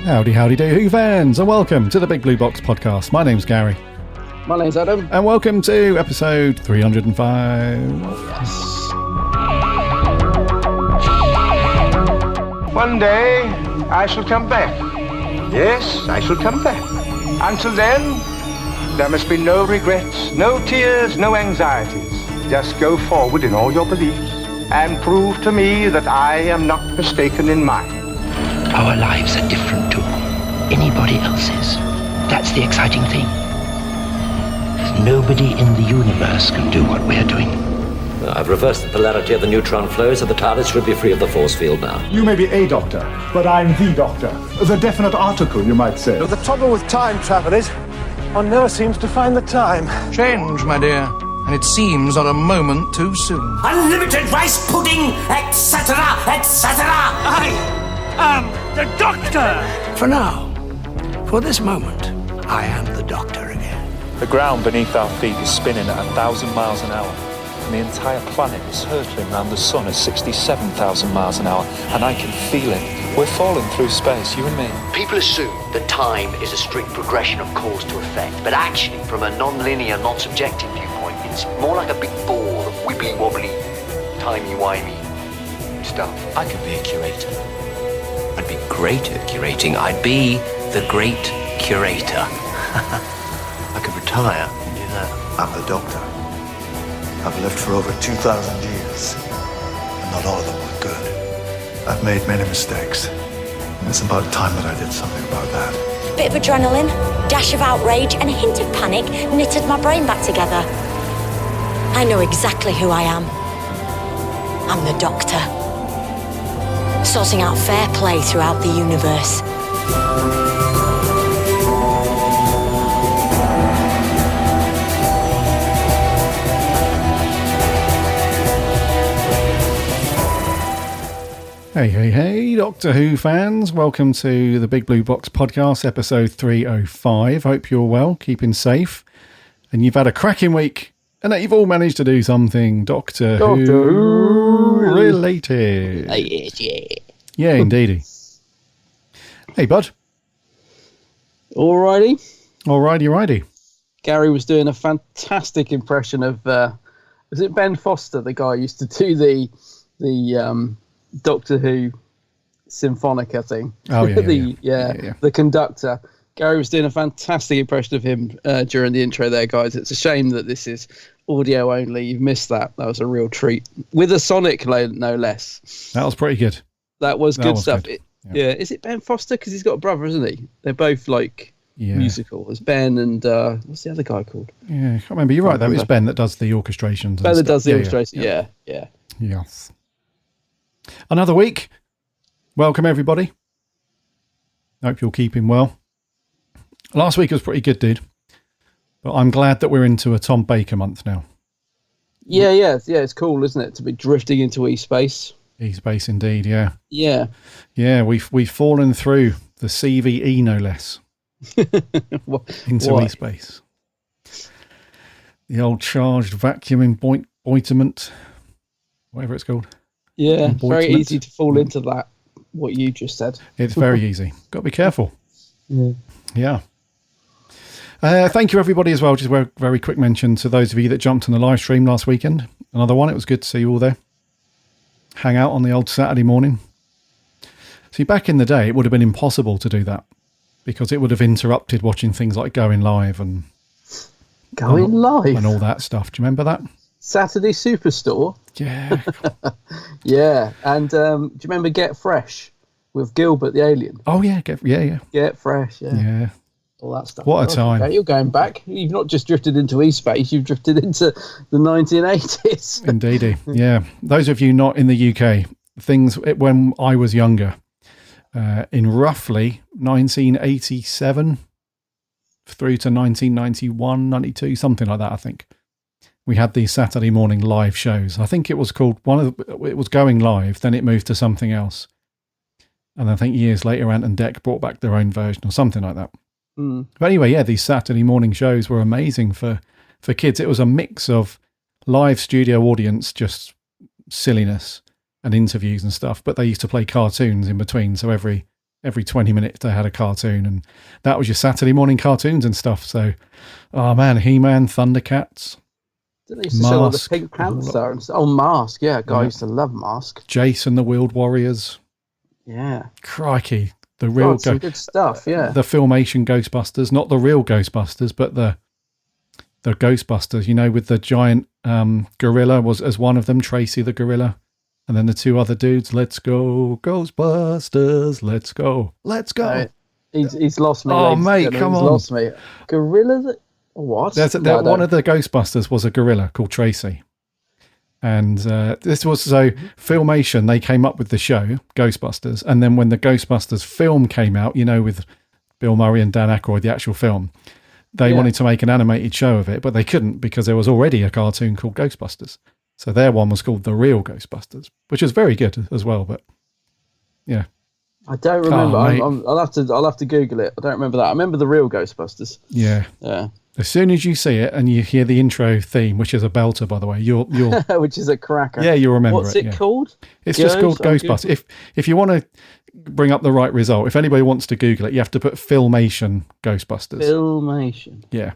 Howdy, howdy do, Who fans, and welcome to the Big Blue Box podcast. My name's Gary. My name's Adam. And welcome to episode 305. Yes. One day, I shall come back. Yes, I shall come back. Until then, there must be no regrets, no tears, no anxieties. Just go forward in all your beliefs and prove to me that I am not mistaken in mine. Our lives are different to anybody else's. That's the exciting thing. Nobody in the universe can do what we're doing. I've reversed the polarity of the neutron flow, so the TARDIS should be free of the force field now. You may be a doctor, but I'm the doctor. The definite article, you might say. The trouble with time travel is, one never seems to find the time. Change, my dear, and it seems not a moment too soon. Unlimited rice pudding, etc., etc. I am the doctor! For now, for this moment, I am the doctor again. The ground beneath our feet is spinning at 1,000 miles an hour. And the entire planet is hurtling around the sun at 67,000 miles an hour. And I can feel it. We're falling through space, you and me. People assume that time is a strict progression of cause to effect. But actually, from a non-linear, non-subjective viewpoint, it's more like a big ball of wibbly-wobbly, timey-wimey stuff. I could be a curator. I'd be great at curating. I'd be the great curator. I could retire and do that. I'm the doctor. I've lived for over 2,000 years, and not all of them were good. I've made many mistakes, and it's about time that I did something about that. Bit of adrenaline, dash of outrage, and a hint of panic knitted my brain back together. I know exactly who I am. I'm the Doctor. Sorting out fair play throughout the universe. Hey, Doctor Who fans. Welcome to the Big Blue Box podcast, episode 305. Hope you're well, keeping safe, and you've had a cracking week, and that you've all managed to do something Doctor Who related. Yeah, indeedy. Hey, bud. Alrighty. Gary was doing a fantastic impression of, was it Ben Foster, the guy who used to do the Doctor Who Symphonica thing. Oh, yeah. The conductor. Gary was doing a fantastic impression of him during the intro there, guys. It's a shame that this is audio only. You've missed that. That was a real treat. With a Sonic, no less. That was pretty good. That was good stuff. Good. Yeah. Is it Ben Foster? Because he's got a brother, isn't he? They're both musical. There's Ben and what's the other guy called? Yeah, I can't remember. You're right, though. It's Ben that does the orchestrations. Ben that does the orchestration. Yeah. Yes. Another week. Welcome, everybody. Hope you're keeping well. Last week was pretty good, dude. But I'm glad that we're into a Tom Baker month now. Yeah. It's cool, isn't it, to be drifting into E-Space? E-Space, indeed. Yeah. Yeah. We've fallen through the CVE, no less, into E-Space. The old charged vacuum emboitment, whatever it's called. Yeah, very easy to fall into that, what you just said. It's very easy. Got to be careful. Yeah. Thank you, everybody, as well. Just a very quick mention to those of you that jumped on the live stream last weekend. Another one. It was good to see you all there. Hang out on the old Saturday morning. See, back in the day, it would have been impossible to do that because it would have interrupted watching things like Going Live and Live and all that stuff. Do you remember that? Saturday Superstore? Yeah. Yeah. And do you remember Get Fresh with Gilbert the Alien? Oh, yeah. Get Fresh, yeah. All that stuff. What a time. Okay, you're going back. You've not just drifted into E-Space, you've drifted into the 1980s. Indeedy. Yeah. Those of you not in the UK, things when I was younger, in roughly 1987 through to 1991, 92, something like that, I think. We had these Saturday morning live shows. I think it was called it was Going Live, then it moved to something else. And I think years later, Ant and Dec brought back their own version or something like that. But anyway, yeah, these Saturday morning shows were amazing for kids. It was a mix of live studio audience, just silliness and interviews and stuff, but they used to play cartoons in between. So every every 20 minutes they had a cartoon, and that was your Saturday morning cartoons and stuff. So, oh man, He-Man, Thundercats. Didn't they used to sell the Pink Panther and stuff? Oh, Mask, yeah. I used to love Mask. Jason the Wheeled Warriors. Yeah. Crikey. The real some good stuff, yeah. The Filmation Ghostbusters, not the real Ghostbusters, but the Ghostbusters, you know, with the giant gorilla was as one of them, Tracy the gorilla. And then the two other dudes, let's go, Ghostbusters, let's go. He's lost me. Oh, mate, come on. He's lost me. Gorilla? What? One of the Ghostbusters was a gorilla called Tracy. And this was, Filmation, they came up with the show, Ghostbusters. And then when the Ghostbusters film came out, you know, with Bill Murray and Dan Aykroyd, the actual film, they wanted to make an animated show of it, but they couldn't because there was already a cartoon called Ghostbusters. So their one was called The Real Ghostbusters, which is very good as well. But yeah, I don't remember. I'll have to Google it. I don't remember that. I remember The Real Ghostbusters. Yeah. As soon as you see it and you hear the intro theme, which is a belter, by the way, you'll which is a cracker. Yeah, you'll remember What's it called? It's just called Ghostbusters. If you want to bring up the right result, if anybody wants to Google it, you have to put Filmation Ghostbusters. Filmation. Yeah.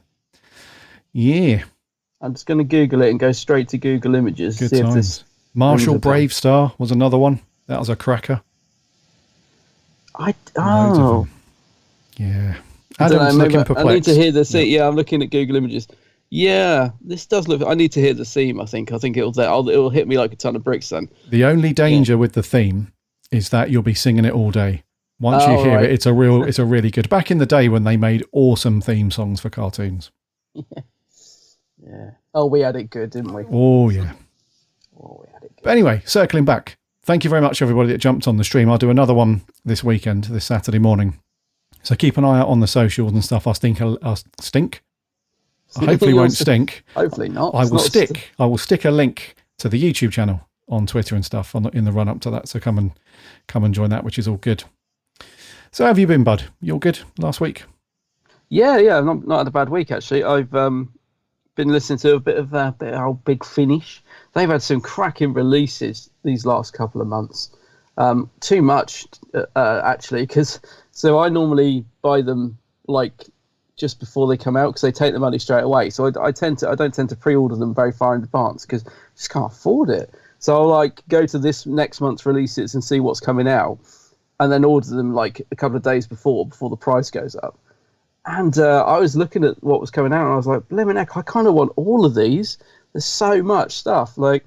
I'm just going to Google it and go straight to Google Images. Good times. Marshall Bravestar was another one. That was a cracker. Yeah. Adam's looking perplexed. I need to hear the theme. Yeah, I'm looking at Google Images. Yeah, this does look. I need to hear the theme. I think it'll hit me like a ton of bricks. Then the only danger with the theme is that you'll be singing it all day. Once you hear it, it's a really good. Back in the day when they made awesome theme songs for cartoons. Yeah. Oh, we had it good, didn't we? Oh yeah. Oh, we had it good. But anyway, circling back. Thank you very much, everybody that jumped on the stream. I'll do another one this weekend, this Saturday morning. So keep an eye out on the socials and stuff. I'll stink. I hopefully won't stink. Hopefully not. I will stick a link to the YouTube channel on Twitter and stuff in the run up to that. So come and join that, which is all good. So how have you been, bud? You all good last week? Yeah. Not had a bad week actually. I've been listening to a bit of old Big Finish. They've had some cracking releases these last couple of months. Too much actually, because. So I normally buy them like just before they come out because they take the money straight away. So I don't tend to pre-order them very far in advance because I just can't afford it. So I'll like go to this next month's releases and see what's coming out, and then order them like a couple of days before the price goes up. And I was looking at what was coming out and I was like, blimmin' heck, I kind of want all of these. There's so much stuff. Like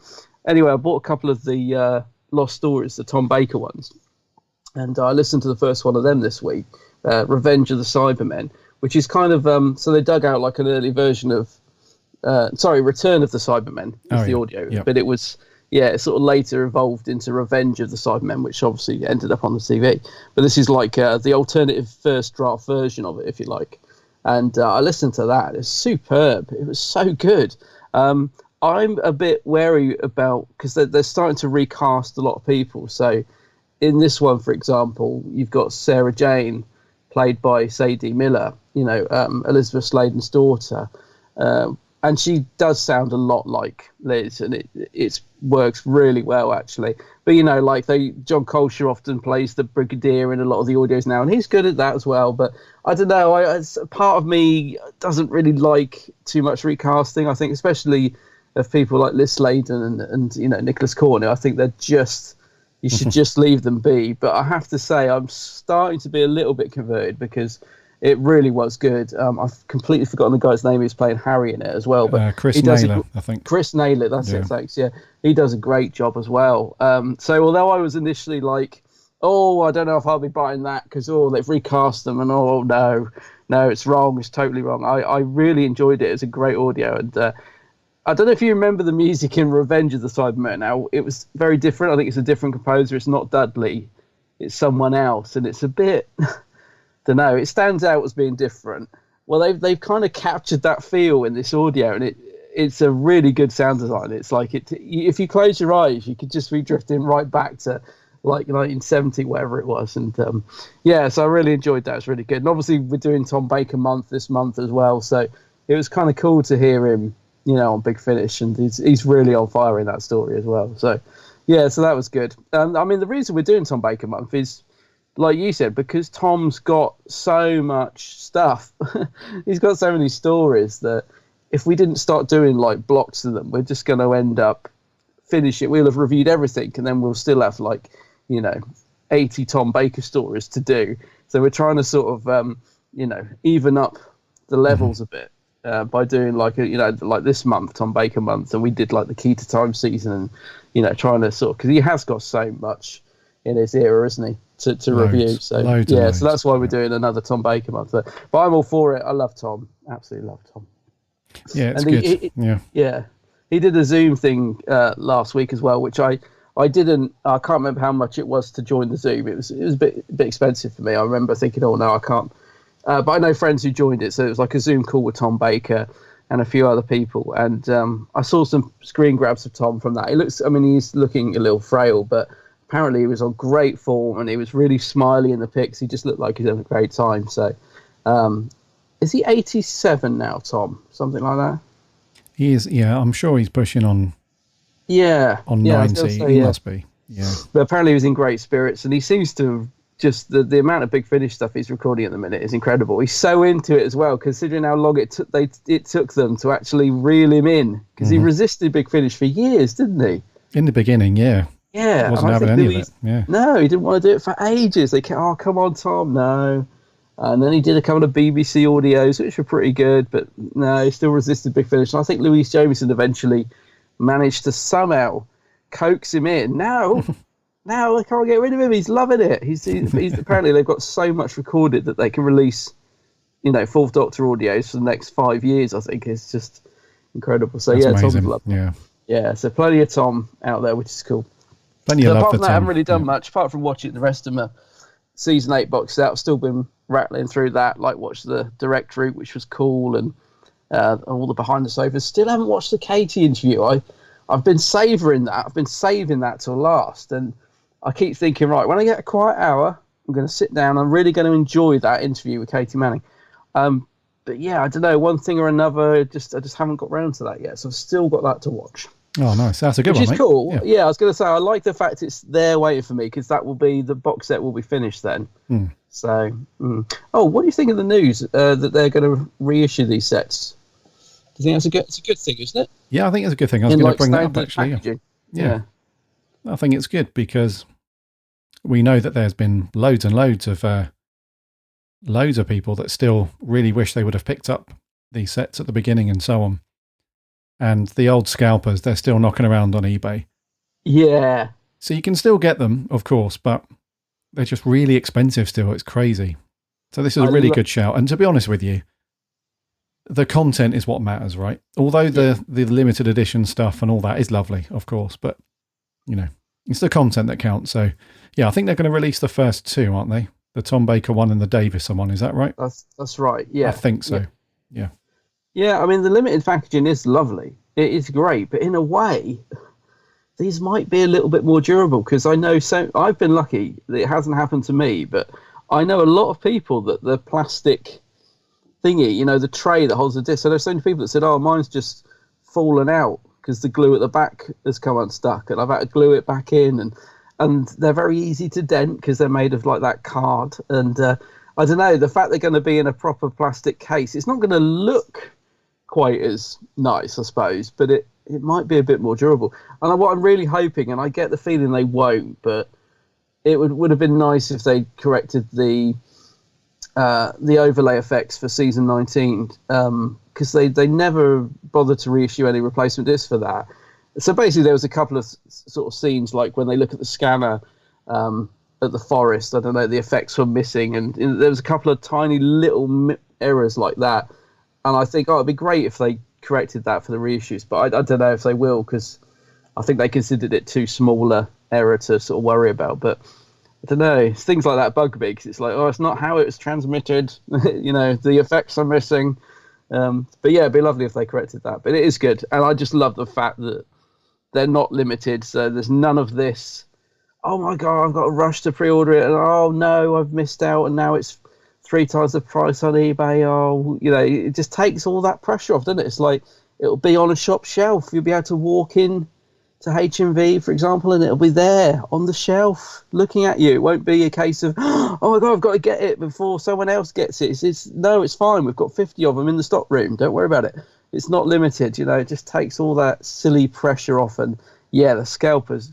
anyway, I bought a couple of the Lost Stories, the Tom Baker ones. And I listened to the first one of them this week, Revenge of the Cybermen, which is kind of, so they dug out like an early version of, Return of the Cybermen is the audio. Yep. But it was, it sort of later evolved into Revenge of the Cybermen, which obviously ended up on the TV. But this is like the alternative first draft version of it, if you like. And I listened to that. It's superb. It was so good. I'm a bit wary about, because they're starting to recast a lot of people. So in this one, for example, you've got Sarah Jane, played by Sadie Miller, Elizabeth Sladen's daughter. And she does sound a lot like Liz, and it works really well, actually. But, John Colcher often plays the Brigadier in a lot of the audios now, and he's good at that as well. But I don't know, part of me doesn't really like too much recasting, I think, especially of people like Liz Sladen and Nicholas Cornell. I think they're just... You should just leave them be. But I have to say, I'm starting to be a little bit converted because it really was good. I've completely forgotten the guy's name who's playing Harry in it as well. But Chris Naylor, I think. Chris Naylor, that's it, thanks. Yeah, he does a great job as well. So although I was initially like, I don't know if I'll be buying that because, they've recast them and, no, it's wrong. It's totally wrong. I really enjoyed it. It's a great audio. And I don't know if you remember the music in Revenge of the Cybermen. Now, it was very different. I think it's a different composer. It's not Dudley. It's someone else. And it's a bit, don't know, it stands out as being different. Well, they've kind of captured that feel in this audio, and it's a really good sound design. It's like, if you close your eyes, you could just be drifting right back to like 1970, whatever it was. And so I really enjoyed that. It's really good. And obviously, we're doing Tom Baker month this month as well. So it was kind of cool to hear him on Big Finish, and he's really on fire in that story as well. So, so that was good. The reason we're doing Tom Baker month is like you said, because Tom's got so much stuff, he's got so many stories that if we didn't start doing like blocks of them, we're just going to end up finish it. We'll have reviewed everything, and then we'll still have 80 Tom Baker stories to do. So we're trying to sort of even up the levels a bit by doing like this month, Tom Baker month, and we did like the Key to Time season, and trying to sort of, because he has got so much in his era, isn't he, to review. So loads. So that's why we're doing another Tom Baker month. But I'm all for it. I love Tom, absolutely love Tom. Yeah, it's good. Yeah. He did a Zoom thing last week as well, which I can't remember how much it was to join the Zoom. It was a bit expensive for me. I remember thinking, oh no, I can't. But I know friends who joined it, so it was like a Zoom call with Tom Baker and a few other people. And I saw some screen grabs of Tom from that. He's looking a little frail, but apparently he was on great form and he was really smiley in the pics. He just looked like he's having a great time. So is he 87 now, Tom? Something like that? He is, yeah. I'm sure he's pushing on. Yeah. On 90. He must be. Yeah. But apparently he was in great spirits, and he seems to just the amount of Big Finish stuff he's recording at the minute is incredible. He's so into it as well, considering how long it took them to actually reel him in, because he resisted Big Finish for years, didn't he? In the beginning, yeah. Yeah. Wasn't having any of it. Yeah. No, he didn't want to do it for ages. They kept, oh, come on, Tom, no. And then he did a couple of BBC audios, which were pretty good, but no, he still resisted Big Finish. And I think Louise Jameson eventually managed to somehow coax him in. Now they can't get rid of him. He's loving it. He's apparently they've got so much recorded that they can release, Fourth Doctor audios for the next 5 years. I think it's just incredible. So that's Tom's amazing. lovely. Yeah. So plenty of Tom out there, which is cool. Plenty of love apart for from that, Tom. I haven't really done much apart from watching the rest of my season 8 box set. I've still been rattling through that, like watched the direct route, which was cool, and all the behind the sofas. Still haven't watched the Katie interview. I've been savouring that. I've been saving that till last, and I keep thinking, right, when I get a quiet hour, I'm going to sit down. I'm really going to enjoy that interview with Katie Manning. But yeah, I don't know, one thing or another, I just haven't got round to that yet. So I've still got that to watch. Oh, nice. That's a good one, Which is mate. cool. Yeah, I was going to say, I like the fact it's there waiting for me, because that will be, the box set will be finished then. So, oh, what do you think of the news that they're going to reissue these sets? Do you think it's a good thing, isn't it? Yeah, I think it's a good thing. I was going to bring that up, actually. Yeah. I think it's good because we know that there's been loads and loads of people that still really wish they would have picked up these sets at the beginning and so on. And the old scalpers, they're still knocking around on eBay. Yeah. So you can still get them, of course, but they're just really expensive still. It's crazy. So this is a really good shout. And to be honest with you, the content is what matters, right? Although the limited edition stuff and all that is lovely, of course, but it's the content that counts. So yeah, I think they're going to release the first two, aren't they? The Tom Baker one and the Davison one. Is that right? That's right. Yeah. I think so. Yeah. Yeah, I mean, the limited packaging is lovely. It is great, but in a way, these might be a little bit more durable, because I know I've been lucky that it hasn't happened to me, but I know a lot of people that the plastic thingy, the tray that holds the disc. So there's so many people that said, oh, mine's just fallen out because the glue at the back has come unstuck, and I've had to glue it back in, and they're very easy to dent because they're made of like that card. And I don't know, the fact they're going to be in a proper plastic case, it's not going to look quite as nice, I suppose, but it might be a bit more durable. And what I'm really hoping, and I get the feeling they won't, but it would have been nice if they corrected the overlay effects for season 19, because they never bothered to reissue any replacement discs for that. So basically there was a couple of sort of scenes, like when they look at the scanner at the forest, I don't know, the effects were missing, and there was a couple of tiny little errors like that. And I think, it'd be great if they corrected that for the reissues, but I don't know if they will, because I think they considered it too small a error to sort of worry about. But I don't know, things like that bug me, because it's like, it's not how it was transmitted, the effects are missing. But yeah, it'd be lovely if they corrected that. But it is good, and I just love the fact that they're not limited, so there's none of this, oh my god, I've got to rush to pre-order it, and oh no, I've missed out, and now it's 3 times the price on eBay. Oh, it just takes all that pressure off, doesn't it? It's like it'll be on a shop shelf. You'll be able to walk in to HMV, for example, and it'll be there on the shelf looking at you. It won't be a case of, oh my God, I've got to get it before someone else gets it. No, it's fine. We've got 50 of them in the stock room. Don't worry about it. It's not limited. It just takes all that silly pressure off. And yeah, the scalpers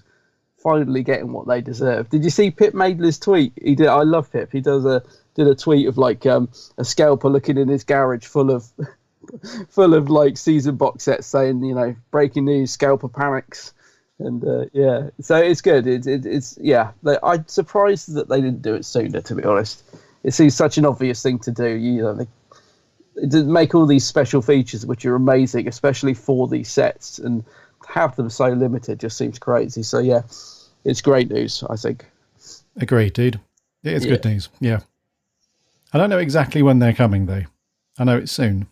finally getting what they deserve. Did you see Pip Maidler's tweet? He did. I love Pip. He did a tweet of like a scalper looking in his garage full of like season box sets saying, breaking news, scalper panics. And so it's good. I'm surprised that they didn't do it sooner, to be honest. It seems such an obvious thing to do. They make all these special features which are amazing, especially for these sets, and have them so limited just seems crazy. So yeah, it's great news, I think. Agreed, dude. It is good news. Yeah. I don't know exactly when they're coming though. I know it's soon.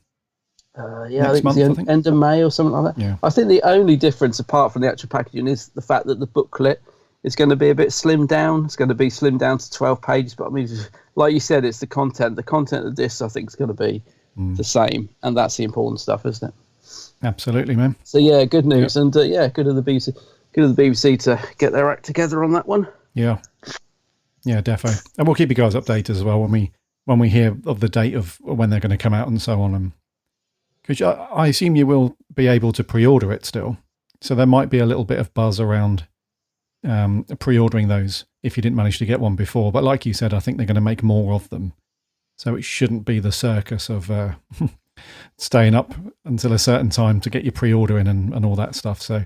Next month, I think. End of May or something like that. Yeah. I think the only difference, apart from the actual packaging, is the fact that the booklet is going to be a bit slimmed down. It's going to be slimmed down to 12 pages. But I mean, like you said, it's the content. The content of this, I think, is going to be the same. And that's the important stuff, isn't it? Absolutely, man. So, yeah, good news. Yep. And, good of the BBC. Good of the BBC to get their act together on that one. Yeah. Yeah, defo. And we'll keep you guys updated as well when we hear of the date of when they're going to come out and so on. Because I assume you will be able to pre-order it still. So there might be a little bit of buzz around pre-ordering those if you didn't manage to get one before. But like you said, I think they're going to make more of them. So it shouldn't be the circus of staying up until a certain time to get your pre-order in and all that stuff. So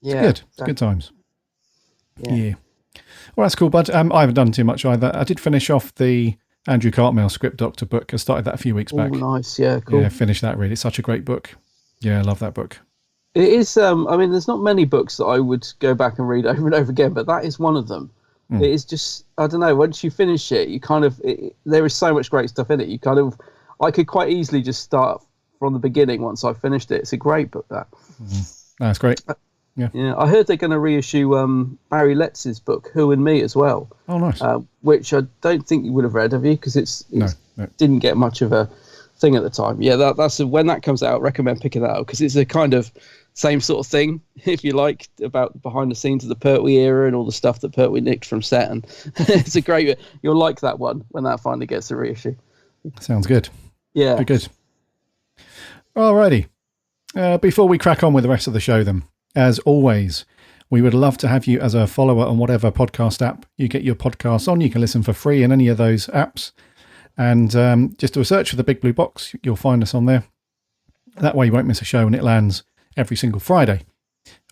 it's good. It's good times. Yeah. Well, that's cool, bud. I haven't done too much either. I did finish off the Andrew Cartmel Script Doctor book. I started that a few weeks back. Oh, nice. Yeah, cool. Yeah, finished that really. It's such a great book. Yeah, I love that book. It is, there's not many books that I would go back and read over and over again, but that is one of them. It is just, I don't know, once you finish it, you kind of, there is so much great stuff in it. I could quite easily just start from the beginning once I've finished it. It's a great book, that. That's great. Yeah, I heard they're going to reissue Barry Letz's book, Who and Me, as well. Oh, nice. Which I don't think you would have read, have you? Because it didn't get much of a thing at the time. Yeah, that's when that comes out, recommend picking that up, because it's a kind of same sort of thing, if you like, about behind the scenes of the Pertwee era and all the stuff that Pertwee nicked from set. And it's a great, you'll like that one when that finally gets a reissue. Sounds good. Yeah. Good. Alrighty. Before we crack on with the rest of the show then, as always, we would love to have you as a follower on whatever podcast app you get your podcasts on. You can listen for free in any of those apps. And just do a search for the Big Blue Box. You'll find us on there. That way you won't miss a show and it lands every single Friday.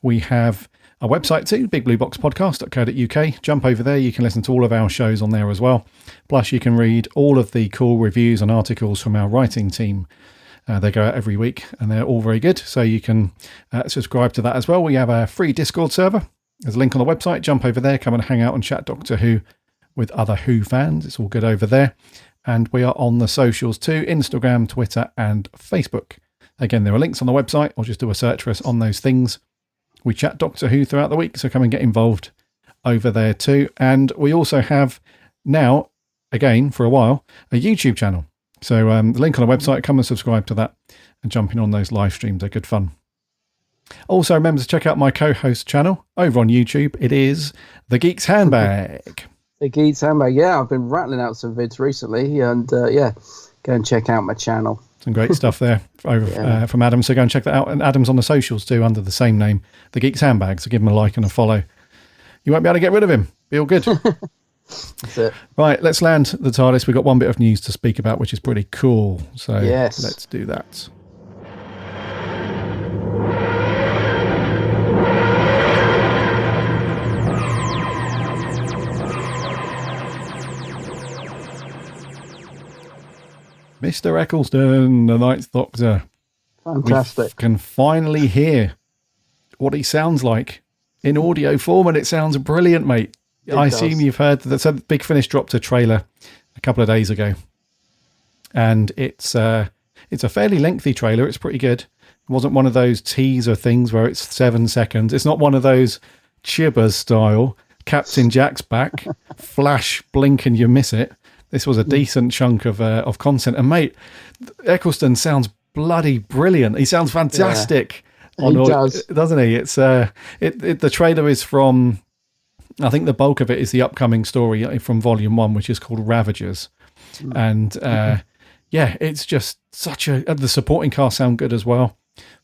We have a website too, bigblueboxpodcast.co.uk. Jump over there. You can listen to all of our shows on there as well. Plus you can read all of the cool reviews and articles from our writing team. They go out every week and they're all very good. So you can subscribe to that as well. We have a free Discord server. There's a link on the website. Jump over there. Come and hang out and chat Doctor Who with other Who fans. It's all good over there. And we are on the socials too, Instagram, Twitter and Facebook. Again, there are links on the website, or just do a search for us on those things. We chat Doctor Who throughout the week, so come and get involved over there too. And we also have now, again for a while, a YouTube channel. So the link on the website, come and subscribe to that and jump in on those live streams. They're good fun. Also, remember to check out my co-host channel over on YouTube. It is The Geek's Handbag. The Geek's Handbag, yeah. I've been rattling out some vids recently, and go and check out my channel. Some great stuff there from Adam. So go and check that out. And Adam's on the socials too, under the same name, The Geek's Handbag. So give him a like and a follow. You won't be able to get rid of him. Be all good. That's it. Right, let's land the TARDIS. We've got one bit of news to speak about, which is pretty cool. So let's do that. Mr. Eccleston, the Ninth Doctor. Fantastic. We can finally hear what he sounds like in audio form, and it sounds brilliant, mate. I assume you've heard that. So Big Finish dropped a trailer a couple of days ago, and it's a fairly lengthy trailer. It's pretty good. It wasn't one of those teaser things where it's 7 seconds. It's not one of those Chibbers style, Captain Jack's back, flash, blink, and you miss it. This was a decent chunk of content. And mate, Eccleston sounds bloody brilliant. He sounds fantastic. He does, doesn't he? It's the trailer is from, I think the bulk of it is the upcoming story from Volume 1, which is called Ravagers. And it's just the supporting cast sound good as well.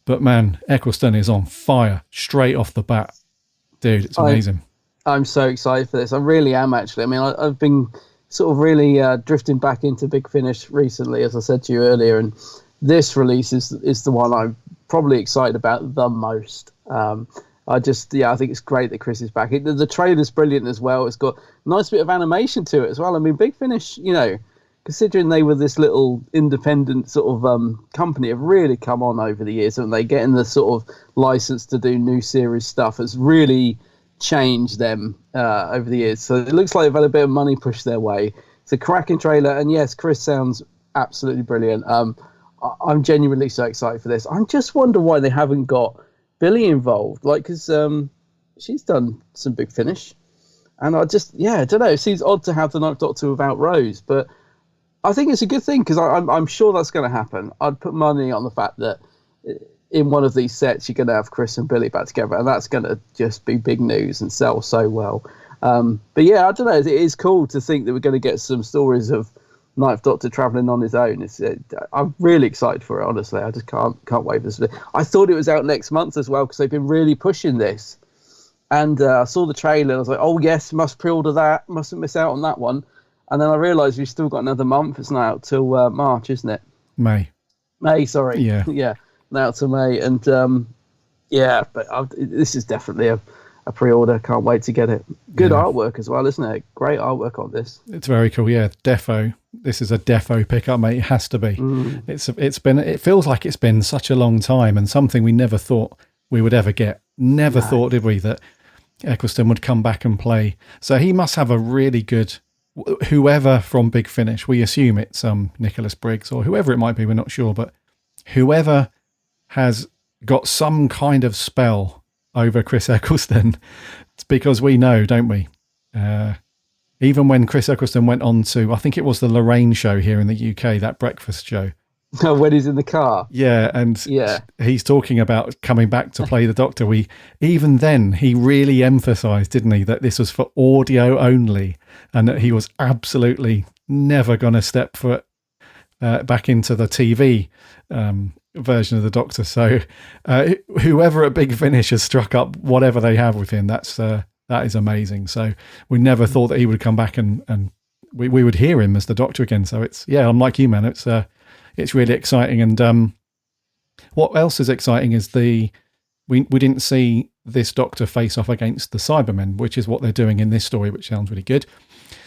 But man, Eccleston is on fire straight off the bat. Dude, it's amazing. I'm so excited for this. I really am, actually. I mean, I've been sort of really drifting back into Big Finish recently, as I said to you earlier, and this release is the one I'm probably excited about the most. I think it's great that Chris is back. The trailer's brilliant as well. It's got a nice bit of animation to it as well. I mean, Big Finish, considering they were this little independent sort of company, have really come on over the years, and they getting the sort of license to do new series stuff has really changed them over the years. So it looks like they've had a bit of money pushed their way. It's a cracking trailer, and yes, Chris sounds absolutely brilliant. I'm genuinely so excited for this. I just wonder why they haven't got Billy involved, because she's done some Big Finish, and I don't know. It seems odd to have the Ninth Doctor without Rose, but I think it's a good thing because I'm sure that's going to happen. I'd put money on the fact that in one of these sets you're going to have Chris and Billy back together, and that's going to just be big news and sell so well. But yeah, I don't know. It is cool to think that we're going to get some stories of Ninth Doctor travelling on his own. I'm really excited for it, honestly. I just can't wait for this. I thought it was out next month as well because they've been really pushing this. And I saw the trailer and I was like, oh yes, must pre-order that, mustn't miss out on that one. And then I realised we've still got another month. It's not out till March, isn't it? May, sorry. Yeah. Yeah, now till May. And this is definitely a pre-order. Can't wait to get it. Good artwork as well, isn't it? Great artwork on this. It's very cool. Yeah, defo. This is a defo pickup, mate. It has to be. It feels like it's been such a long time, and something we never thought we would ever get. Never thought, did we, that Eccleston would come back and play. So he must have a really good, whoever from Big Finish. We assume it's Nicholas Briggs or whoever it might be. We're not sure, but whoever has got some kind of spell over Chris Eccleston. It's because we know, don't we? Even when Chris Eccleston went on to, I think it was the Lorraine show here in the UK, that breakfast show. When he's in the car. Yeah, and he's talking about coming back to play the Doctor. Even then, he really emphasised, didn't he, that this was for audio only and that he was absolutely never going to step foot back into the TV version of the Doctor. So whoever at Big Finish has struck up whatever they have with him, that is amazing. So we never thought that he would come back and we would hear him as the Doctor again. So I'm like you, man. It's really exciting. And what else is exciting is we didn't see this Doctor face off against the Cybermen, which is what they're doing in this story, which sounds really good.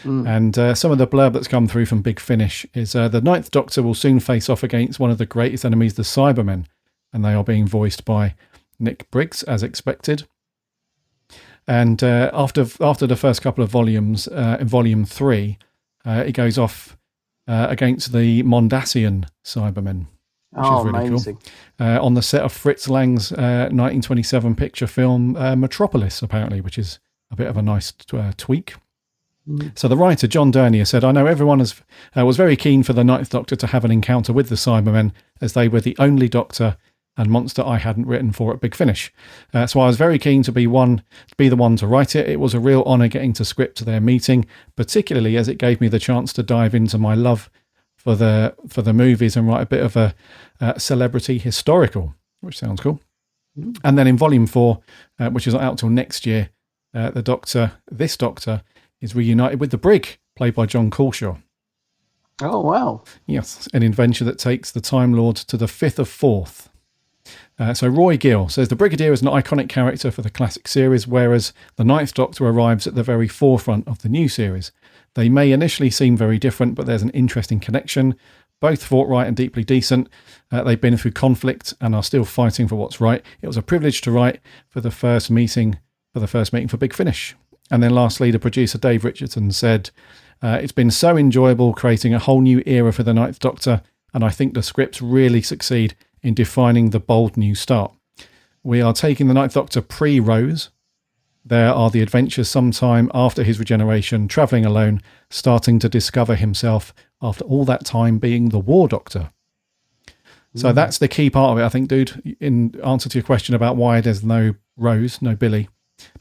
And some of the blurb that's come through from Big Finish is the Ninth Doctor will soon face off against one of the greatest enemies, the Cybermen, and they are being voiced by Nick Briggs, as expected. And after the first couple of volumes, in Volume 3, it goes off against the Mondasian Cybermen, which is really amazing. Cool. On the set of Fritz Lang's 1927 picture film Metropolis, apparently, which is a bit of a nice tweak. So the writer, John Dernier, said, I know everyone was very keen for the Ninth Doctor to have an encounter with the Cybermen, as they were the only Doctor and monster I hadn't written for at Big Finish. So I was very keen to be the one to write it. It was a real honour getting to script their meeting, particularly as it gave me the chance to dive into my love for the movies and write a bit of a celebrity historical, which sounds cool. And then in Volume 4, which is not out till next year, this Doctor is reunited with the Brig, played by John Culshaw. Oh, wow. Yes, an adventure that takes the Time Lord to the 5th of 4th. So Roy Gill says the Brigadier is an iconic character for the classic series, whereas the Ninth Doctor arrives at the very forefront of the new series. They may initially seem very different, but there's an interesting connection. Both forthright and deeply decent. They've been through conflict and are still fighting for what's right. It was a privilege to write for the first meeting for Big Finish. And then lastly, the producer Dave Richardson said, it's been so enjoyable creating a whole new era for the Ninth Doctor, and I think the scripts really succeed in defining the bold new start. We are taking the Ninth Doctor pre-Rose. There are the adventures sometime after his regeneration, travelling alone, starting to discover himself after all that time being the War Doctor. So that's the key part of it, I think, dude, in answer to your question about why there's no Rose, no Billy,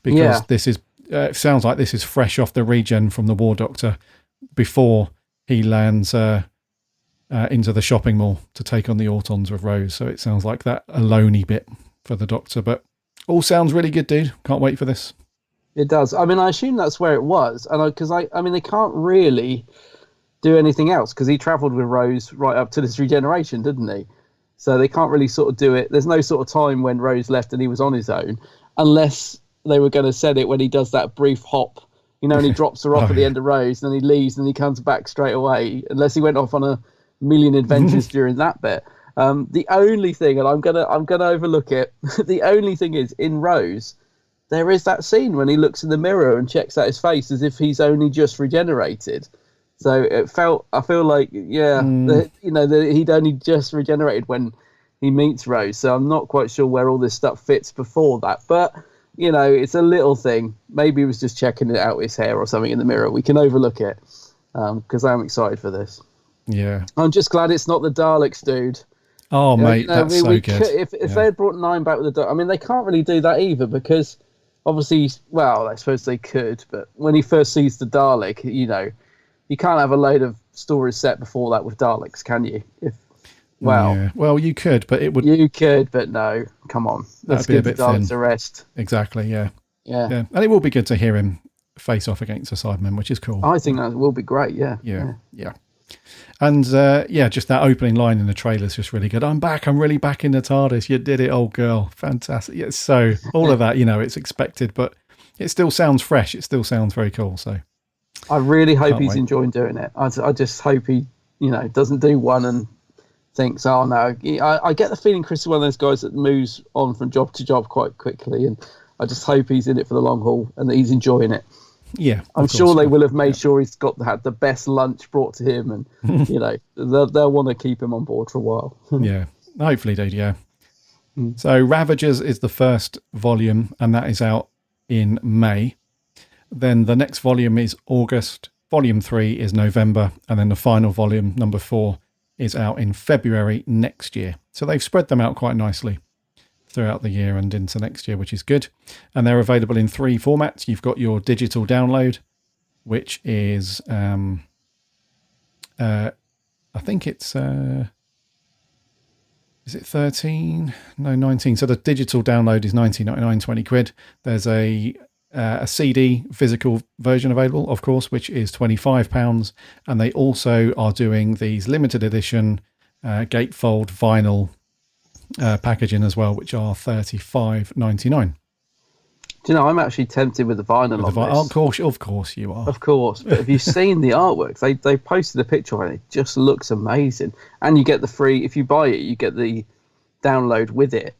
because this is, it sounds like this is fresh off the regen from the War Doctor before he lands into the shopping mall to take on the Autons with Rose. So it sounds like that alone-y bit for the Doctor, but all sounds really good, dude. Can't wait for this. It does. I mean, I assume that's where it was, and because I mean, they can't really do anything else because he travelled with Rose right up to this regeneration, didn't he? So they can't really sort of do it. There's no sort of time when Rose left and he was on his own, unless they were going to set it when he does that brief hop, you know, and he drops her off at the end of Rose, and then he leaves and he comes back straight away, unless he went off on a million adventures during that bit. The only thing, and I'm gonna overlook it. The only thing is, in Rose, there is that scene when he looks in the mirror and checks out his face as if he's only just regenerated. So I feel like, he'd only just regenerated when he meets Rose. So I'm not quite sure where all this stuff fits before that. But, you know, it's a little thing. Maybe he was just checking it out with his hair or something in the mirror. We can overlook it because I'm excited for this. Yeah. I'm just glad it's not the Daleks, dude. Oh, mate, that's so good. If they had brought 9 back with the Daleks, I mean, they can't really do that either because obviously, well, I suppose they could, but when he first sees the Dalek, you know, you can't have a load of stories set before that with Daleks, can you? Well, you could, but it would. You could, but no. Come on, let's give the Daleks a rest. Exactly. Yeah. And it will be good to hear him face off against the Cybermen, which is cool. I think that will be great. Yeah. And just that opening line in the trailer is just really good. I'm back. I'm really back in the TARDIS. You did it, old girl. Fantastic. Yeah, so all of that, you know, it's expected, but it still sounds fresh. It still sounds very cool. So I really hope he's enjoying doing it. I just hope he, you know, doesn't do one and thinks, oh no. I get the feeling Chris is one of those guys that moves on from job to job quite quickly, and I just hope he's in it for the long haul and that he's enjoying it. Yeah, I'm sure they will have made sure he's had the best lunch brought to him, and you know they'll want to keep him on board for a while. Yeah, hopefully, dude. Yeah. So Ravagers is the first volume, and that is out in May. Then the next volume is August. Volume 3 is November, and then the final volume, number 4, is out in February next year. So they've spread them out quite nicely throughout the year and into next year, which is good. And they're available in 3 formats. You've got your digital download, which is, I think it's, is it 13? No, 19. So the digital download is £19.99, 20 quid. There's a CD physical version available, of course, which is £25. And they also are doing these limited edition gatefold vinyl packaging as well, which are $35.99. Do you know, I'm actually tempted with the vinyl on this. Of course you are. Of course. But have you seen the artwork? They posted a picture of it. It just looks amazing. And you get the free, if you buy it, you get the download with it.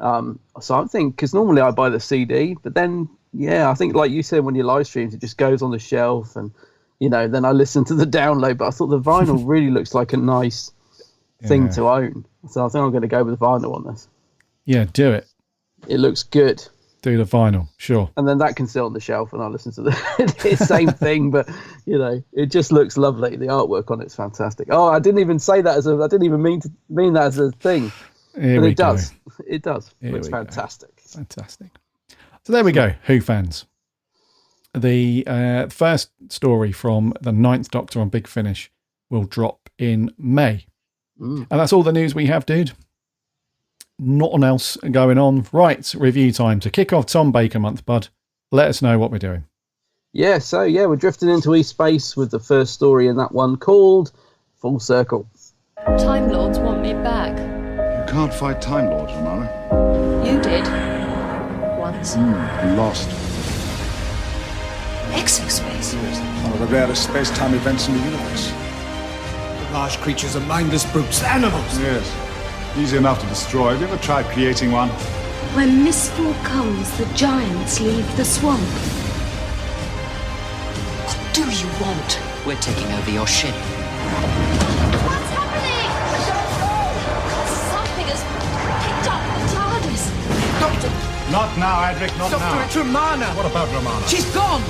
So I'm thinking, because normally I buy the CD, but then, I think like you said, when you live streams, it just goes on the shelf and, you know, then I listen to the download. But I thought the vinyl really looks like a nice thing to own. So I think I'm going to go with the vinyl on this. Yeah, do it. It looks good. Do the vinyl, sure. And then that can sit on the shelf and I'll listen to the same thing, but you know, it just looks lovely. The artwork on it's fantastic. Oh, I didn't even say that I didn't even mean that as a thing. But it does. It does. It's fantastic. Fantastic. So there we go, Who fans. The first story from the 9th Doctor on Big Finish will drop in May. And that's all the news we have, dude. Nothing else going on. Right, review time. To kick off Tom Baker month, bud, let us know what we're doing. Yeah, so we're drifting into E-Space with the first story in that one called Full Circle. Time Lords want me back. You can't fight Time Lords, Romana. You did. Once. You lost. Exospace? One of the rarest space-time events in the universe. The large creatures are mindless brutes, animals. Yes. Easy enough to destroy. Have you ever tried creating one? When mistfall comes, the giants leave the swamp. What do you want? We're taking over your ship. What's happening? I don't know. Something has picked up the TARDIS. Doctor! Not now, Adric, not now. Doctor, it's Romana. What about Romana? She's gone!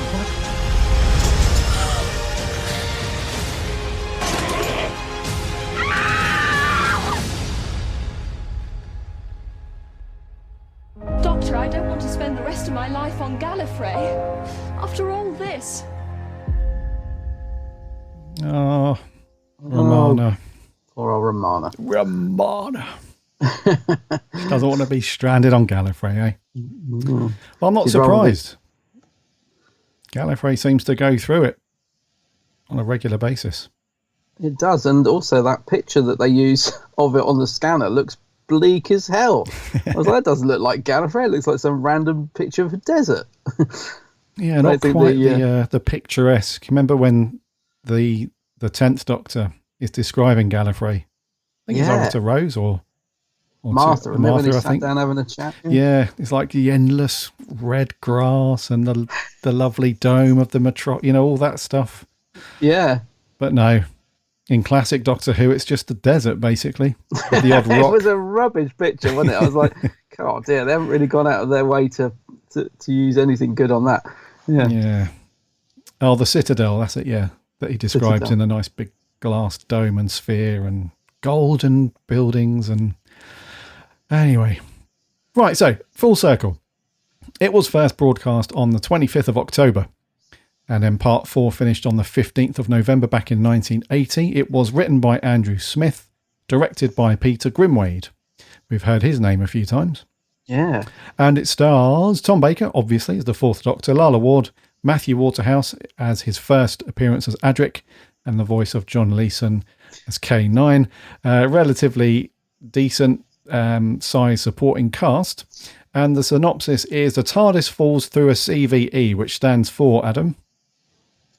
on Gallifrey? After all this? Oh, Romana. Poor old Romana. Romana. She doesn't want to be stranded on Gallifrey, eh? Well, I'm not surprised. Gallifrey seems to go through it on a regular basis. It does, and also that picture that they use of it on the scanner looks bleak as hell. I was like, that doesn't look like Gallifrey. It looks like some random picture of a desert. Yeah, not quite the picturesque. Remember when the 10th Doctor is describing Gallifrey? I think it's over to Rose or Martha. to Martha, I sat think. down having a chat. Yeah, it's like the endless red grass and the lovely dome of the metro, all that stuff. Yeah. But no, in classic Doctor Who, it's just the desert, basically. With the odd rock. It was a rubbish picture, wasn't it? I was like, God, dear, they haven't really gone out of their way to use anything good on that. Yeah. Oh, the Citadel, that's it, yeah. That he describes in a nice big glass dome and sphere and golden buildings and... Anyway. Right, so, full circle. It was first broadcast on the 25th of October, and then part 4 finished on the 15th of November back in 1980. It was written by Andrew Smith, directed by Peter Grimwade. We've heard his name a few times. Yeah. And it stars Tom Baker, obviously, as the Fourth Doctor, Lalla Ward, Matthew Waterhouse as his first appearance as Adric, and the voice of John Leeson as K9. Relatively decent size supporting cast. And the synopsis is the TARDIS falls through a CVE, which stands for, Adam?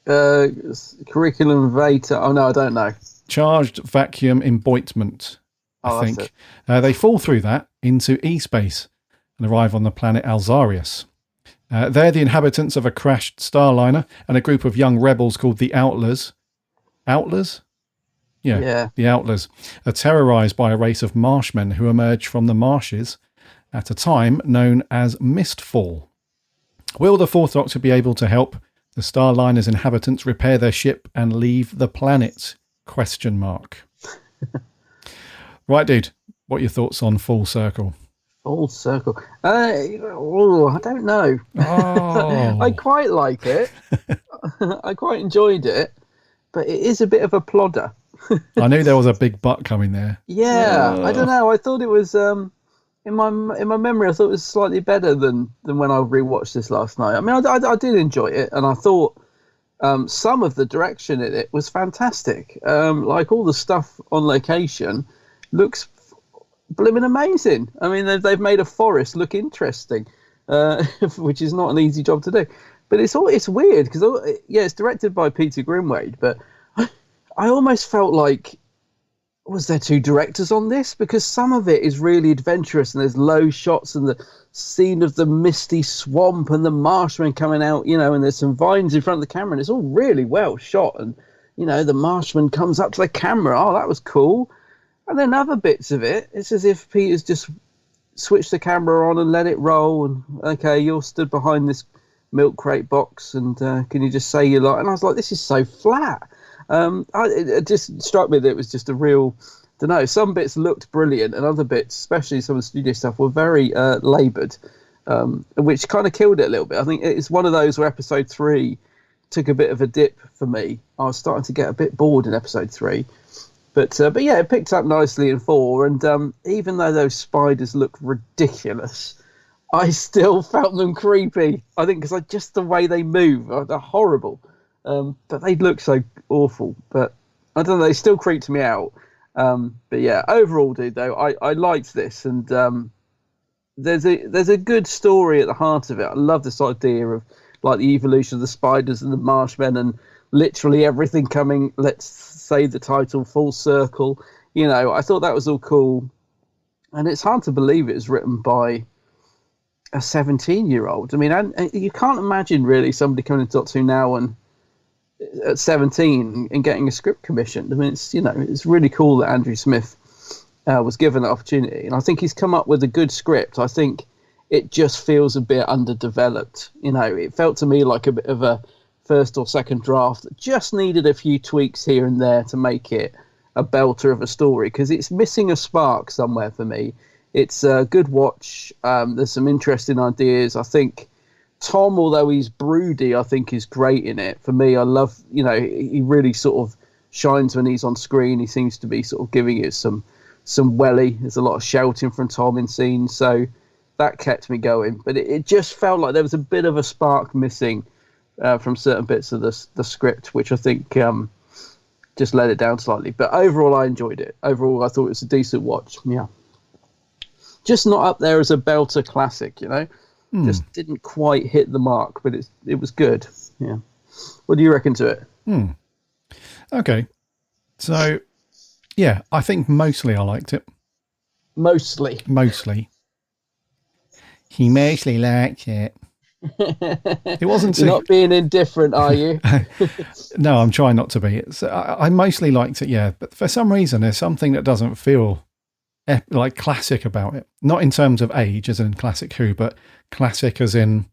Curriculum vitae. Oh, no, I don't know. Charged vacuum emboitment, I think. They fall through that into E-space and arrive on the planet Alzarius. They're the inhabitants of a crashed starliner, and a group of young rebels called the Outlaws. Outlaws? Yeah, the Outlaws are terrorised by a race of marshmen who emerge from the marshes at a time known as Mistfall. Will the Fourth Doctor be able to help the Starliner's inhabitants repair their ship and leave the planet? ? Right, dude. What are your thoughts on Full Circle? Full Circle. I don't know. Oh. I quite like it. I quite enjoyed it, but it is a bit of a plodder. I knew there was a big butt coming there. Yeah, I don't know. I thought it was in my memory. I thought it was slightly better than when I rewatched this last night. I mean, I did enjoy it, and I thought some of the direction in it was fantastic. Like all the stuff on location looks blimmin' amazing. I mean, they've made a forest look interesting, which is not an easy job to do. But it's weird because it's directed by Peter Grimwade, but I almost felt like, was there two directors on this? Because some of it is really adventurous, and there's low shots and the scene of the misty swamp and the marshmen coming out, and there's some vines in front of the camera, and it's all really well shot. And, the marshman comes up to the camera. Oh, that was cool. And then other bits of it, it's as if Peter's just switched the camera on and let it roll. And, okay, you're stood behind this milk crate box, and can you just say you like? And I was like, this is so flat. It just struck me that it was just a real, don't know, some bits looked brilliant and other bits, especially some of the studio stuff, were very laboured, which kind of killed it a little bit. I think it's one of those where episode 3 took a bit of a dip for me. I was starting to get a bit bored in episode 3. But yeah, it picked up nicely in 4, and even though those spiders look ridiculous, I still felt them creepy. I think because just the way they move, they're horrible. But they look so awful. But I don't know, they still creeped me out. But yeah, overall, dude, though, I liked this, and there's a good story at the heart of it. I love this idea of like the evolution of the spiders and the marshmen, and literally everything coming, let's say the title, full circle. I thought that was all cool, and it's hard to believe it was written by a 17-year-old. I mean, and you can't imagine really somebody coming into Doctor Who now and at 17 and getting a script commissioned. I mean, it's really cool that Andrew Smith was given that opportunity, and I think he's come up with a good script. I think it just feels a bit underdeveloped. It felt to me like a bit of a first or second draft that just needed a few tweaks here and there to make it a belter of a story, because it's missing a spark somewhere for me. It's a good watch. There's some interesting ideas. I think Tom, although he's broody, I think is great in it. For me, I love, he really sort of shines when he's on screen. He seems to be sort of giving it some welly. There's a lot of shouting from Tom in scenes, so that kept me going. But it just felt like there was a bit of a spark missing from certain bits of the script, which I think just let it down slightly. But overall, I enjoyed it. Overall, I thought it was a decent watch. Yeah. Just not up there as a belter classic, Just didn't quite hit the mark, but it was good. Yeah. What do you reckon to it? Okay. So, yeah, I think mostly I liked it. Mostly. He mostly liked it. It wasn't You're not being indifferent, are you? No, I'm trying not to be. I mostly liked it, yeah. But for some reason, there's something that doesn't feel like classic about it. Not in terms of age, as in classic Who, but classic as in,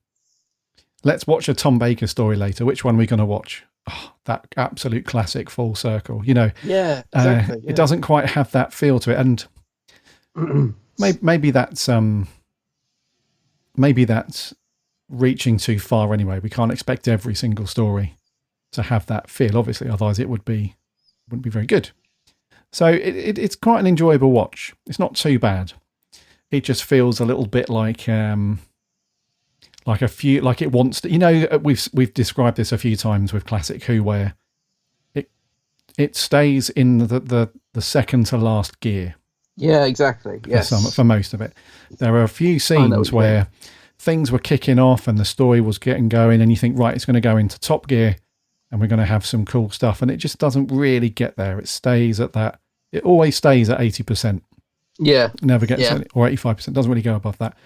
let's watch a Tom Baker story later. Which one are we going to watch? Oh, that absolute classic full circle, Yeah, exactly. It doesn't quite have that feel to it. And maybe that's reaching too far anyway. We can't expect every single story to have that feel, obviously, otherwise it wouldn't be very good. So it's quite an enjoyable watch. It's not too bad. It just feels a little bit like it wants to. We've described this a few times with Classic Who, where it stays in the second to last gear. Yeah, exactly. Yes, for most of it. There are a few scenes where things were kicking off and the story was getting going, and you think, right, it's going to go into top gear, and we're going to have some cool stuff, and it just doesn't really get there. It stays at that. It always stays at 80%. Yeah, never gets or 85%. Doesn't really go above that.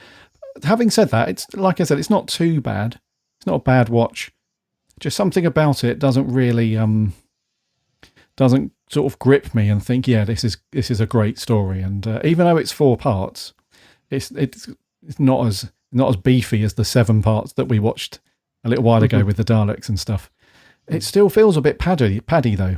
Having said that, it's like I said, it's not too bad. It's not a bad watch. Just something about it doesn't really doesn't sort of grip me and think, yeah, this is a great story. And even though it's 4 parts, it's not as beefy as the 7 parts that we watched a little while ago with the Daleks and stuff. It still feels a bit paddy though.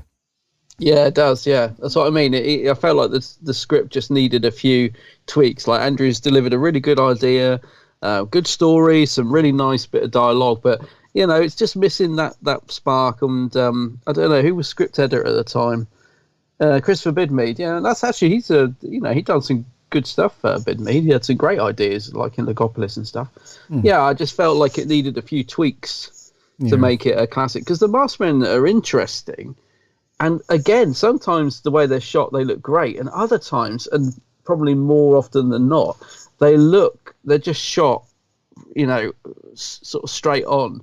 Yeah, it does. Yeah, that's what I mean. I felt like the script just needed a few tweaks. Like Andrew's delivered a really good idea, good story, some really nice bit of dialogue, but it's just missing that spark. And I don't know who was script editor at the time. Christopher Bidmead. Yeah, that's actually he's done some good stuff for Bidmead. He had some great ideas, like in Legopolis and stuff. Yeah, I just felt like it needed a few tweaks to make it a classic, because the Maskmen are interesting. And again, sometimes the way they're shot, they look great. And other times, and probably more often than not, they're just shot, sort of straight on,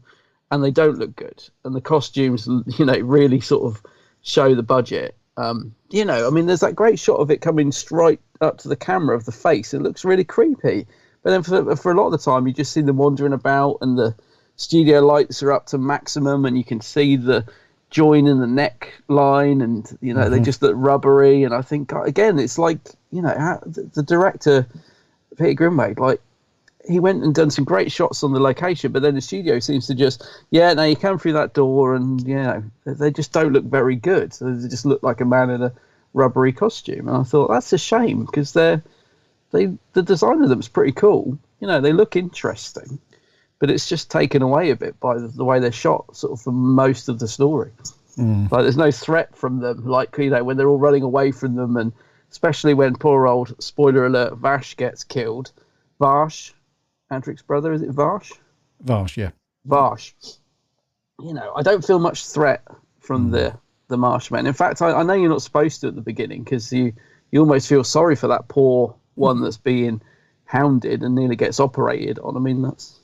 and they don't look good. And the costumes, really sort of show the budget. There's that great shot of it coming straight up to the camera of the face. It looks really creepy. But then for a lot of the time, you just see them wandering about, and the studio lights are up to maximum, and you can see the join in the neck line, and they just look rubbery. And I think, again, it's like the director Peter Grimwade, like, he went and done some great shots on the location, but then the studio seems to just now you come through that door, and they just don't look very good. So they just look like a man in a rubbery costume. And I thought, that's a shame, because the design of them is pretty cool. They look interesting, but it's just taken away a bit by the way they're shot, sort of, for most of the story. Like, there's no threat from them, like, when they're all running away from them, and especially when poor old, spoiler alert, Vash gets killed. Vash, Adric's brother, is it Vash? Vash, yeah. Vash. I don't feel much threat from the Marshmen. In fact, I know you're not supposed to at the beginning, because you almost feel sorry for that poor one that's being hounded and nearly gets operated on. I mean, that's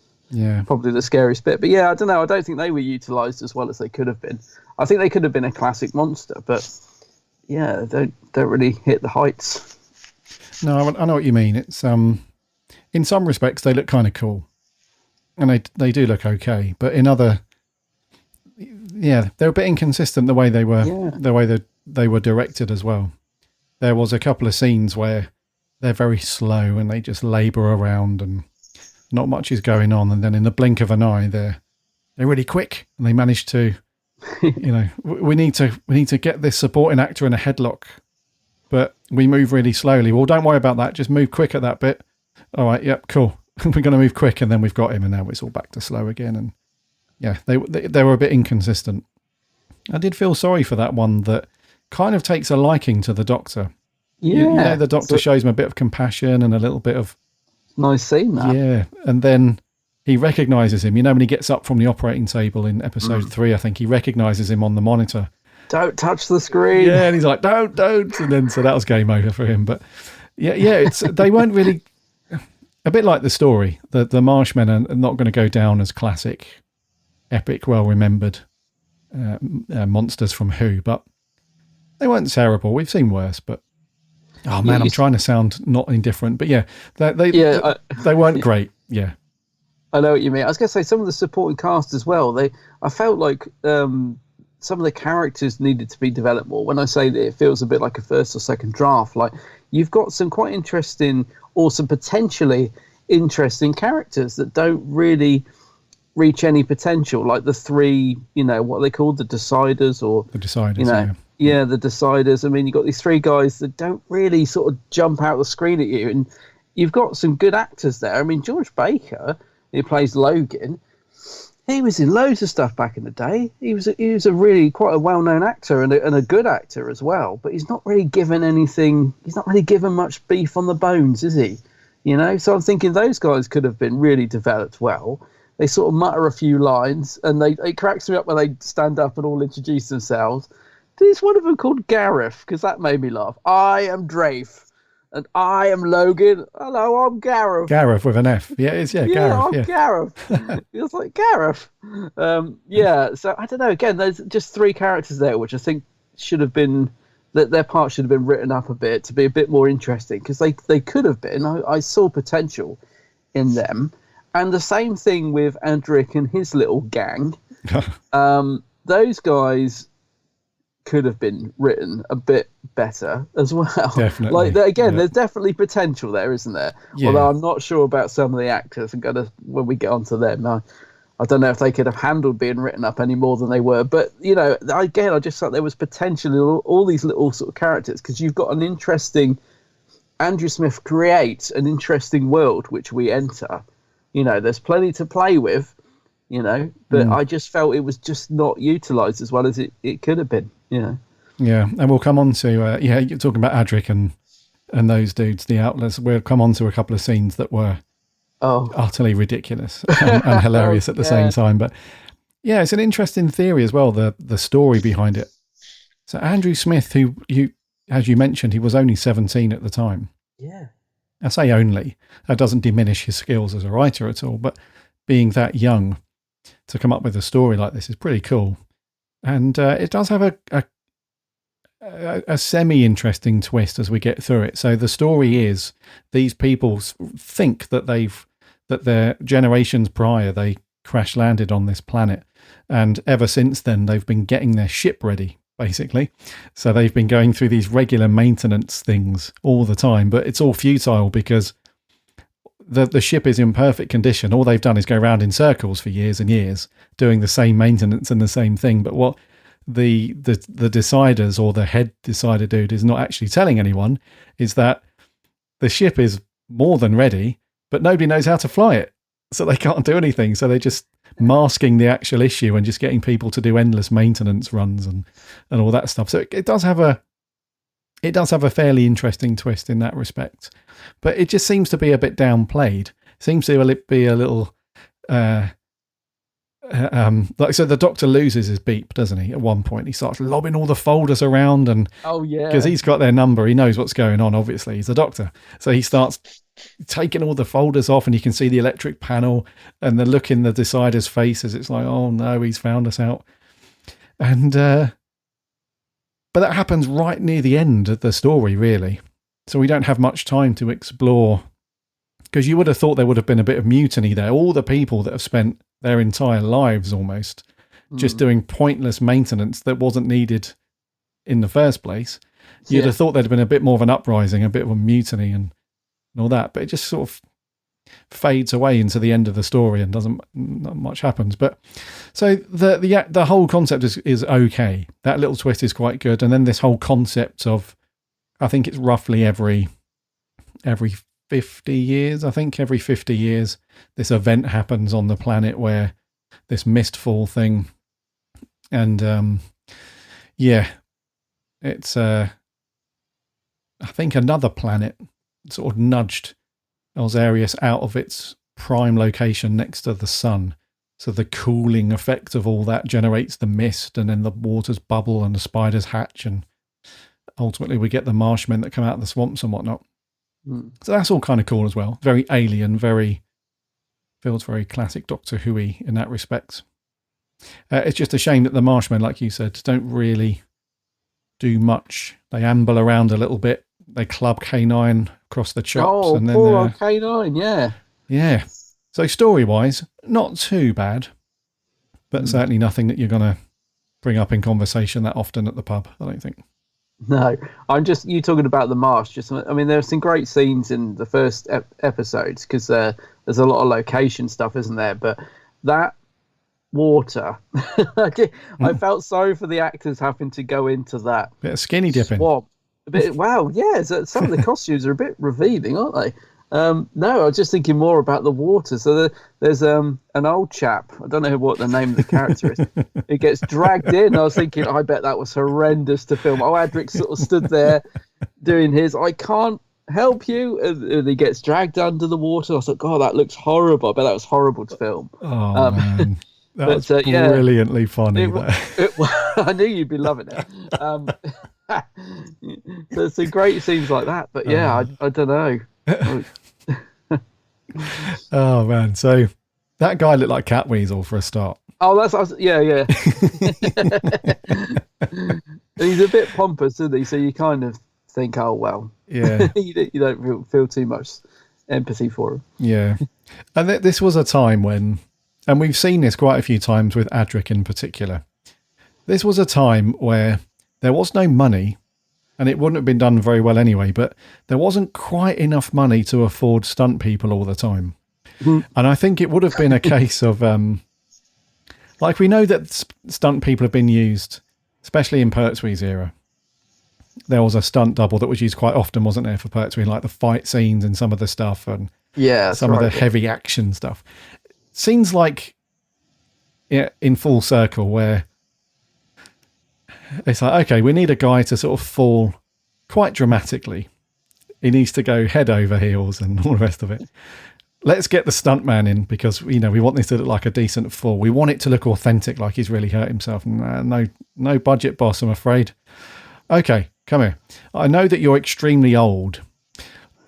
probably the scariest bit. But yeah, I don't know. I don't think they were utilised as well as they could have been. I think they could have been a classic monster, but yeah, they don't really hit the heights. No, I know what you mean. It's in some respects they look kind of cool, and they do look okay. But in other, they're a bit inconsistent the way they were, the way they were directed as well. There was a couple of scenes where they're very slow and they just labour around and not much is going on, and then in the blink of an eye they're really quick, and they manage to we need to get this supporting actor in a headlock, but we move really slowly. Well, don't worry about that, just move quick at that bit. All right, yep, cool. we're going to move quick, and then we've got him, and now it's all back to slow again. And yeah, they were a bit inconsistent. I did feel sorry for that one that kind of takes a liking to the Doctor. Yeah. The Doctor shows him a bit of compassion and a little bit of... Nice scene, that. Yeah, and then he recognises him. When he gets up from the operating table in episode 3, I think he recognises him on the monitor. Don't touch the screen. Yeah, and he's like, don't. And then, so that was game over for him. But yeah, they weren't really... A bit like the story. The Marshmen are not going to go down as classic, epic, well-remembered monsters from Who, but they weren't terrible. We've seen worse, but... Oh, man, I'm trying to sound not indifferent. But yeah, they weren't great. Yeah. I know what you mean. I was going to say, some of the supporting cast as well, I felt like some of the characters needed to be developed more. When I say that it feels a bit like a first or second draft, like you've got some quite interesting or some potentially interesting characters that don't really reach any potential, like the three, what are they called? The Deciders or... The Deciders, Yeah, the Deciders. I mean, you've got these three guys that don't really sort of jump out the screen at you. And you've got some good actors there. I mean, George Baker, who plays Logan, he was in loads of stuff back in the day. He was a really quite a well-known actor and a good actor as well. But he's not really given anything. He's not really given much beef on the bones, is he? So I'm thinking those guys could have been really developed well. They sort of mutter a few lines, and it cracks me up when they stand up and all introduce themselves. There's one of them called Gareth, because that made me laugh. I am Drafe, and I am Logan. Hello, I'm Gareth. Gareth with an F. Yeah, it's Gareth. I'm Gareth. It's like Gareth. So I don't know. Again, there's just three characters there, which I think should have been, that their part should have been written up a bit to be a bit more interesting, because they could have been. I saw potential in them. And the same thing with Adric and his little gang. Those guys could have been written a bit better as well. Definitely. There's definitely potential there, isn't there? Yeah. Although I'm not sure about some of the actors. When we get onto them, I don't know if they could have handled being written up any more than they were. But, I just thought there was potential in all these little sort of characters, because you've got an interesting... Andrew Smith creates an interesting world which we enter. There's plenty to play with, but I just felt it was just not utilised as well as it could have been, Yeah, and we'll come on to, you're talking about Adric and those dudes, the Outlets. We'll come on to a couple of scenes that were utterly ridiculous and hilarious at the same time. But yeah, it's an interesting theory as well, the story behind it. So Andrew Smith, who, as you mentioned, he was only 17 at the time. Yeah. I say only. That doesn't diminish his skills as a writer at all, but being that young to come up with a story like this is pretty cool. And it does have a semi-interesting twist as we get through it. So the story is these people think that their generations prior, they crash landed on this planet. And ever since then, they've been getting their ship ready, basically. So they've been going through these regular maintenance things all the time, but it's all futile because the ship is in perfect condition. All they've done is go around in circles for years and years doing the same maintenance and the same thing. But what the deciders, or the head decider dude, is not actually telling anyone is that the ship is more than ready, but nobody knows how to fly it. So they can't do anything. So they're just masking the actual issue and just getting people to do endless maintenance runs and all that stuff. So it does have a fairly interesting twist in that respect, but it just seems to be a bit downplayed. Seems to be a little so the Doctor loses his beep, doesn't he? At one point, he starts lobbing all the folders around, and because he's got their number, he knows what's going on. Obviously, he's the Doctor, so he starts taking all the folders off, and you can see the electric panel and the look in the Decider's faces. It's like, oh no, he's found us out. And but that happens right near the end of the story, really. So we don't have much time to explore, because you would have thought there would have been a bit of mutiny there. All the people that have spent their entire lives almost just doing pointless maintenance that wasn't needed in the first place. You'd have thought there'd been a bit more of an uprising, a bit of a mutiny and all that, but it just sort of fades away into the end of the story and not much happens. But so the whole concept is okay. That little twist is quite good. And then this whole concept of, I think it's roughly every 50 years. I think every 50 years, this event happens on the planet where this mistfall thing. And it's I think another planet sort of nudged Allons-y out of its prime location next to the sun. So the cooling effect of all that generates the mist, and then the waters bubble and the spiders hatch, and ultimately we get the marshmen that come out of the swamps and whatnot. So that's all kind of cool as well. Very alien, feels very classic Doctor Who-y in that respect. It's just a shame that the marshmen, like you said, don't really do much. They amble around a little bit. They club K9 across the chops. Oh, and then poor K9, yeah. Yeah. So story-wise, not too bad, but certainly nothing that you're going to bring up in conversation that often at the pub, I don't think. No, I'm just, you talking about the marsh. I mean, there's some great scenes in the first episodes because there's a lot of location stuff, isn't there? But that water, I felt sorry for the actors having to go into that bit of skinny dipping. Swamp. Wow, yeah. Some of the costumes are a bit revealing, aren't they? No, I was just thinking more about the water. So there's an old chap, I don't know what the name of the character is, who gets dragged in. I was thinking, I bet that was horrendous to film. Oh, Adric sort of stood there doing his, I can't help you, and he gets dragged under the water. I was like, God, that looks horrible. I bet that was horrible to film. Oh, man. That was brilliantly funny. I knew you'd be loving it. There's some great scenes like that, but yeah, I don't know. Oh man, so that guy looked like Catweasel for a start. Oh, yeah. He's a bit pompous, isn't he? So you kind of think, oh well, yeah. you don't feel too much empathy for him. Yeah, and this was a time when, and we've seen this quite a few times with Adric in particular. This was a time where there was no money. And it wouldn't have been done very well anyway, but there wasn't quite enough money to afford stunt people all the time. And I think it would have been a case of, like we know that stunt people have been used, especially in Pertwee's era. There was a stunt double that was used quite often, wasn't there, for Pertwee, like the fight scenes and some of the stuff and some of the heavy action stuff. Seems like in full circle where it's like, okay, we need a guy to sort of fall quite dramatically. He needs to go head over heels and all the rest of it. Let's get the stuntman in because, we want this to look like a decent fall. We want it to look authentic, like he's really hurt himself. No budget, boss, I'm afraid. Okay, come here. I know that you're extremely old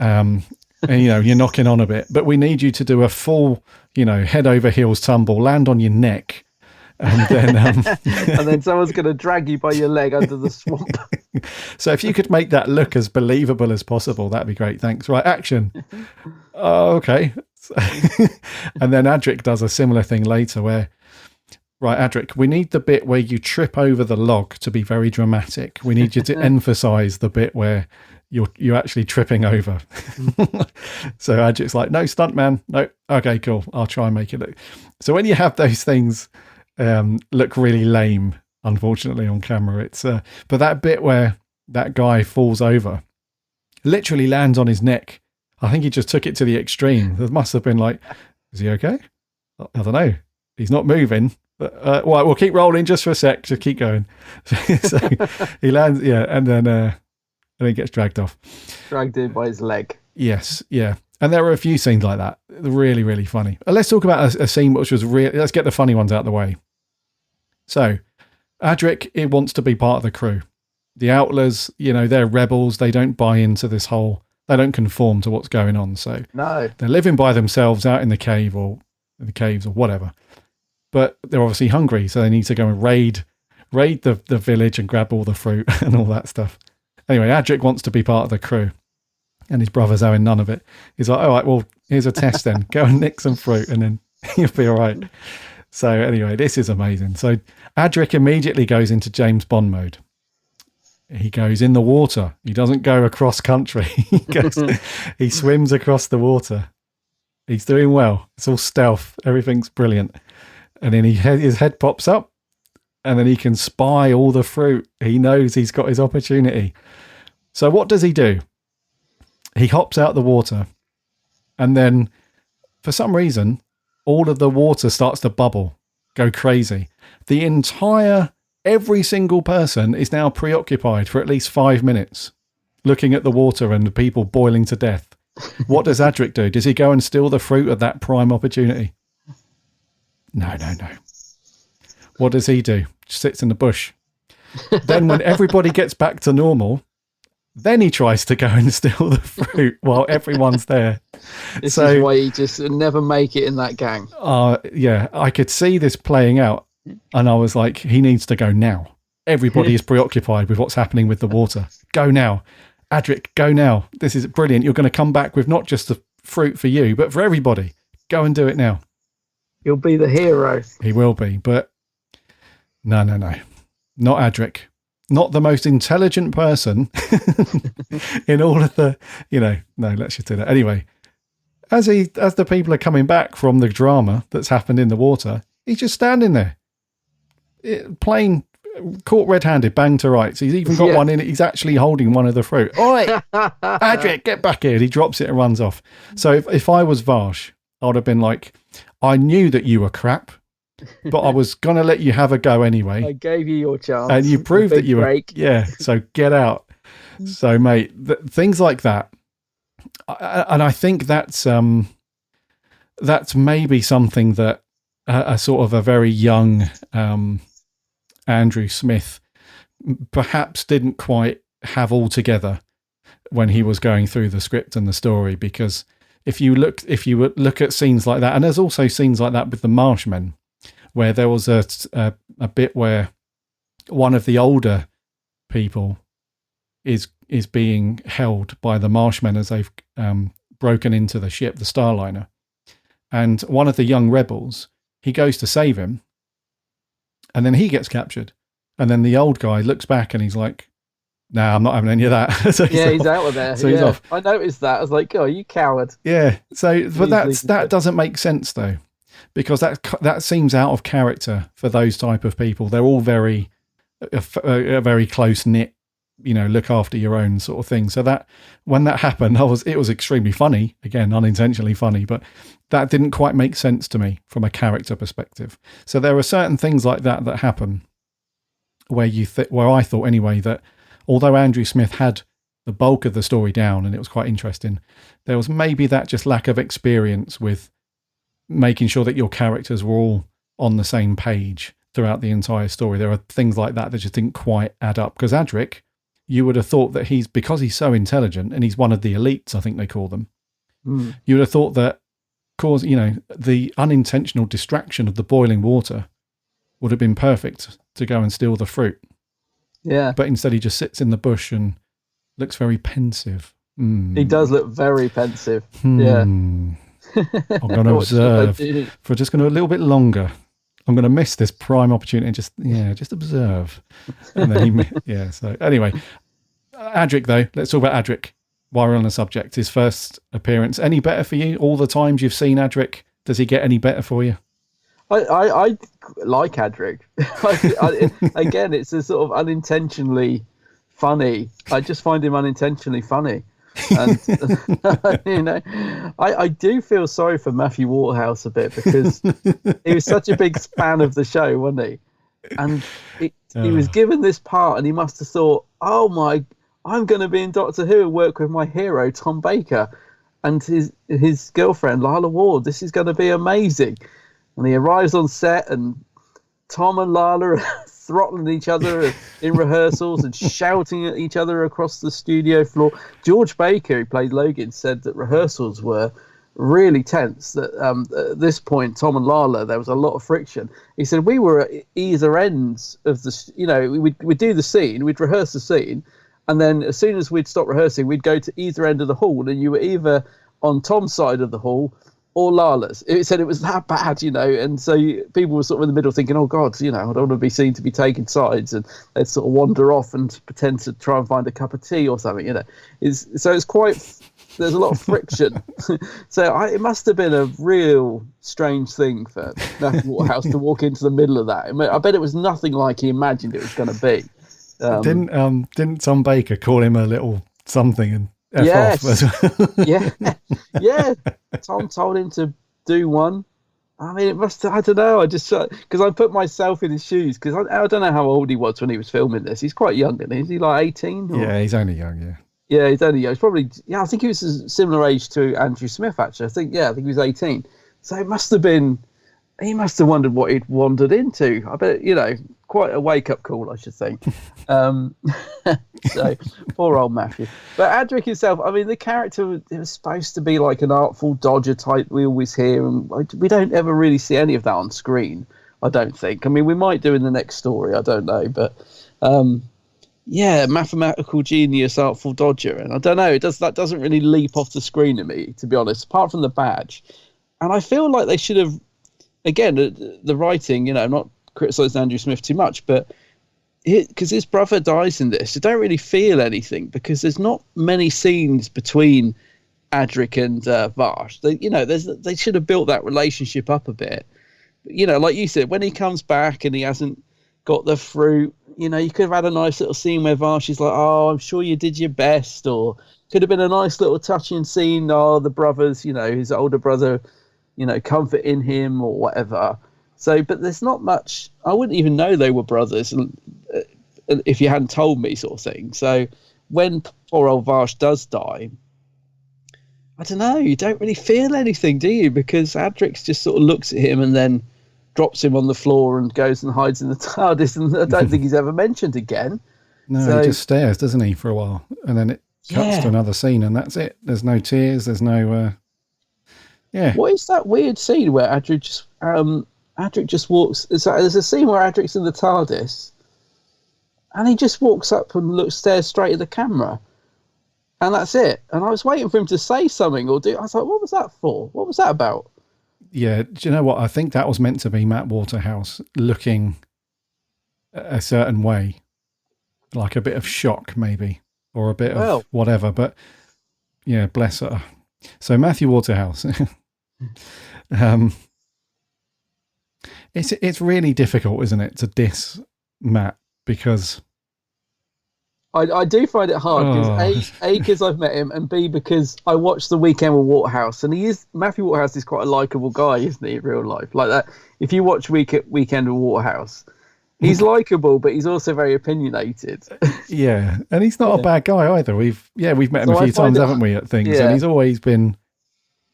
and, you're knocking on a bit, but we need you to do a full, head over heels tumble, land on your neck. And then and then someone's going to drag you by your leg under the swamp. So if you could make that look as believable as possible, that'd be great. Thanks. Right, action. Oh, okay. And then Adric does a similar thing later where, right, Adric, we need the bit where you trip over the log to be very dramatic. We need you to emphasize the bit where you're actually tripping over. So Adric's like, no, stuntman. No. Okay, cool. I'll try and make it look. So when you have those things look really lame, unfortunately, on camera. It's but that bit where that guy falls over, literally lands on his neck. I think he just took it to the extreme. There must have been like, is he okay? I don't know. He's not moving. But, we'll keep rolling just for a sec. Just keep going. So he lands, and then he gets dragged off. Dragged in by his leg. Yes, yeah. And there were a few scenes like that. Really, really funny. Let's talk about a scene which was let's get the funny ones out of the way. So, Adric, it wants to be part of the crew. The Outlaws, they're rebels. They don't buy into this whole, they don't conform to what's going on. So no, they're living by themselves out in the cave or the caves or whatever. But they're obviously hungry, so they need to go and raid the village and grab all the fruit and all that stuff. Anyway, Adric wants to be part of the crew. And his brother's having none of it. He's like, all right, well, here's a test then. Go and nick some fruit and then you'll be all right. So anyway, this is amazing. So Adric immediately goes into James Bond mode. He goes in the water. He doesn't go across country. He swims across the water. He's doing well. It's all stealth. Everything's brilliant. And then his head pops up and then he can spy all the fruit. He knows he's got his opportunity. So what does he do? He hops out the water And then for some reason, all of the water starts to bubble, go crazy. Every single person is now preoccupied for at least 5 minutes looking at the water and the people boiling to death. What does Adric do? Does he go and steal the fruit at that prime opportunity? No. What does he do? Just sits in the bush. Then when everybody gets back to normal, then he tries to go and steal the fruit while everyone's there. This is why he just never make it in that gang. Yeah, I could see this playing out, and I was like, he needs to go now. Everybody is preoccupied with what's happening with the water. Go now. Adric, go now. This is brilliant. You're going to come back with not just the fruit for you, but for everybody. Go and do it now. You'll be the hero. He will be, but no. Not Adric. Not the most intelligent person in all of the, no, let's just do that. Anyway, as the people are coming back from the drama that's happened in the water, he's just standing there, plain caught red-handed, bang to rights. He's even got one in it. He's actually holding one of the fruit. All right, Adric, get back here. And he drops it and runs off. So if I was Varsh, I would have been like, I knew that you were crap, but I was going to let you have a go anyway. I gave you your chance. And you proved that you were... Yeah, so get out. So, mate, things like that. And I think that's maybe something that a sort of a very young Andrew Smith perhaps didn't quite have all together when he was going through the script and the story, because if you look at scenes like that, and there's also scenes like that with the Marshmen, where there was a bit where one of the older people is being held by the Marshmen as they've broken into the ship, the Starliner, and one of the young rebels, he goes to save him, and then he gets captured, and then the old guy looks back and he's like, "Nah, I'm not having any of that." So he's out of there. So he's off. I noticed that. I was like, "Oh, you coward!" Yeah. So, but that doesn't make sense though, because that seems out of character for those type of people. They're all very close knit, look after your own sort of thing. So that when that happened, it was extremely funny, again, unintentionally funny, but that didn't quite make sense to me from a character perspective. So there are certain things like that happen where where I thought anyway that although Andrew Smith had the bulk of the story down and it was quite interesting, there was maybe that just lack of experience with making sure that your characters were all on the same page throughout the entire story. There are things like that just didn't quite add up, because Adric, you would have thought that because he's so intelligent and he's one of the elites, I think they call them, you would have thought that the unintentional distraction of the boiling water would have been perfect to go and steal the fruit. Yeah. But instead he just sits in the bush and looks very pensive. He does look very pensive. Yeah. I'm going to observe for just going to a little bit longer. I'm going to miss this prime opportunity and just observe. And then so anyway, Adric though, let's talk about Adric while we're on the subject. His first appearance, any better for you? All the times you've seen Adric, does he get any better for you? I like Adric. Again, it's a sort of unintentionally funny. I just find him unintentionally funny. And I do feel sorry for Matthew Waterhouse a bit, because he was such a big fan of the show, wasn't he? And he was given this part and he must have thought, oh my, I'm going to be in Doctor Who and work with my hero Tom Baker and his girlfriend Lala Ward. This is going to be amazing. And he arrives on set and Tom and Lala are throttling each other in rehearsals and shouting at each other across the studio floor. George Baker, who played Logan, said that rehearsals were really tense, that at this point, Tom and Lala, there was a lot of friction. He said, we were at either ends of the, we'd do the scene, we'd rehearse the scene, and then as soon as we'd stop rehearsing, we'd go to either end of the hall, and you were either on Tom's side of the hall or Lala's. It said it was that bad, and so people were sort of in the middle thinking, oh God, I don't want to be seen to be taking sides, and they'd sort of wander off and pretend to try and find a cup of tea or something, So it's quite, there's a lot of friction. So it must have been a real strange thing for Matthew Waterhouse to walk into the middle of that. I bet it was nothing like he imagined it was going to be. Didn't Tom Baker call him a little something and F off. Yeah. Tom told him to do one. I mean, it must. I don't know. I just because I put myself in his shoes because I don't know how old he was when he was filming this. He's quite young, isn't he? Is he like 18? Yeah, he's only young. Yeah. Yeah, he's only young. He's probably. Yeah, I think he was a similar age to Andrew Smith. Actually, I think he was 18. So it must have been. He must have wondered what he'd wandered into. I bet quite a wake-up call, I should think. So poor old Matthew. But Adric himself, I mean, the character it was supposed to be like an artful dodger type we always hear, and we don't ever really see any of that on screen. I don't think. I mean, we might do in the next story. I don't know, but mathematical genius, artful dodger, and I don't know. That doesn't really leap off the screen to me, to be honest. Apart from the badge, and I feel like they should have. Again, the writing, I'm not criticising Andrew Smith too much, but because his brother dies in this, you don't really feel anything because there's not many scenes between Adric and Vash. They should have built that relationship up a bit. But, like you said, when he comes back and he hasn't got the fruit, you could have had a nice little scene where Vash is like, "Oh, I'm sure you did your best," or could have been a nice little touching scene. Oh, the brothers, his older brother. Comforting him or whatever. So, but there's not much. I wouldn't even know they were brothers if you hadn't told me, sort of thing. So, when poor old Vash does die, I don't know. You don't really feel anything, do you? Because Adrix just sort of looks at him and then drops him on the floor and goes and hides in the TARDIS, and I don't think he's ever mentioned again. No, he just stares, doesn't he, for a while, and then it cuts to another scene, and that's it. There's no tears. There's no. Yeah. What is that weird scene where Adric just walks? There's a scene where Adric's in the TARDIS, and he just walks up and stares straight at the camera, and that's it. And I was waiting for him to say something or do. I was like, what was that for? What was that about? Yeah. Do you know what? I think that was meant to be Matt Waterhouse looking a certain way, like a bit of shock, maybe, or a bit of whatever. But yeah, bless her. So Matthew Waterhouse, it's really difficult, isn't it, to diss Matt because I do find it hard because A because I've met him, and B because I watched The Weekend with Waterhouse, and Matthew Waterhouse is quite a likable guy, isn't he, in real life? Like that. If you watch Weekend with Waterhouse, he's likable, but he's also very opinionated. Yeah, and he's not a bad guy either. We've met him a few times, haven't we, at things? And he's always been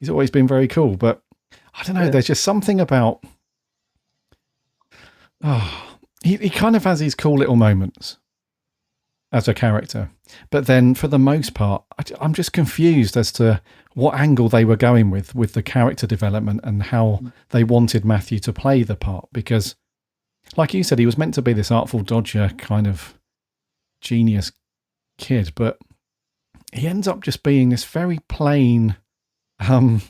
very cool. But I don't know. There's just something about. He kind of has his cool little moments as a character, but then for the most part, I'm just confused as to what angle they were going with the character development and how they wanted Matthew to play the part because. Like you said, he was meant to be this artful dodger kind of genius kid, but he ends up just being this very plain, like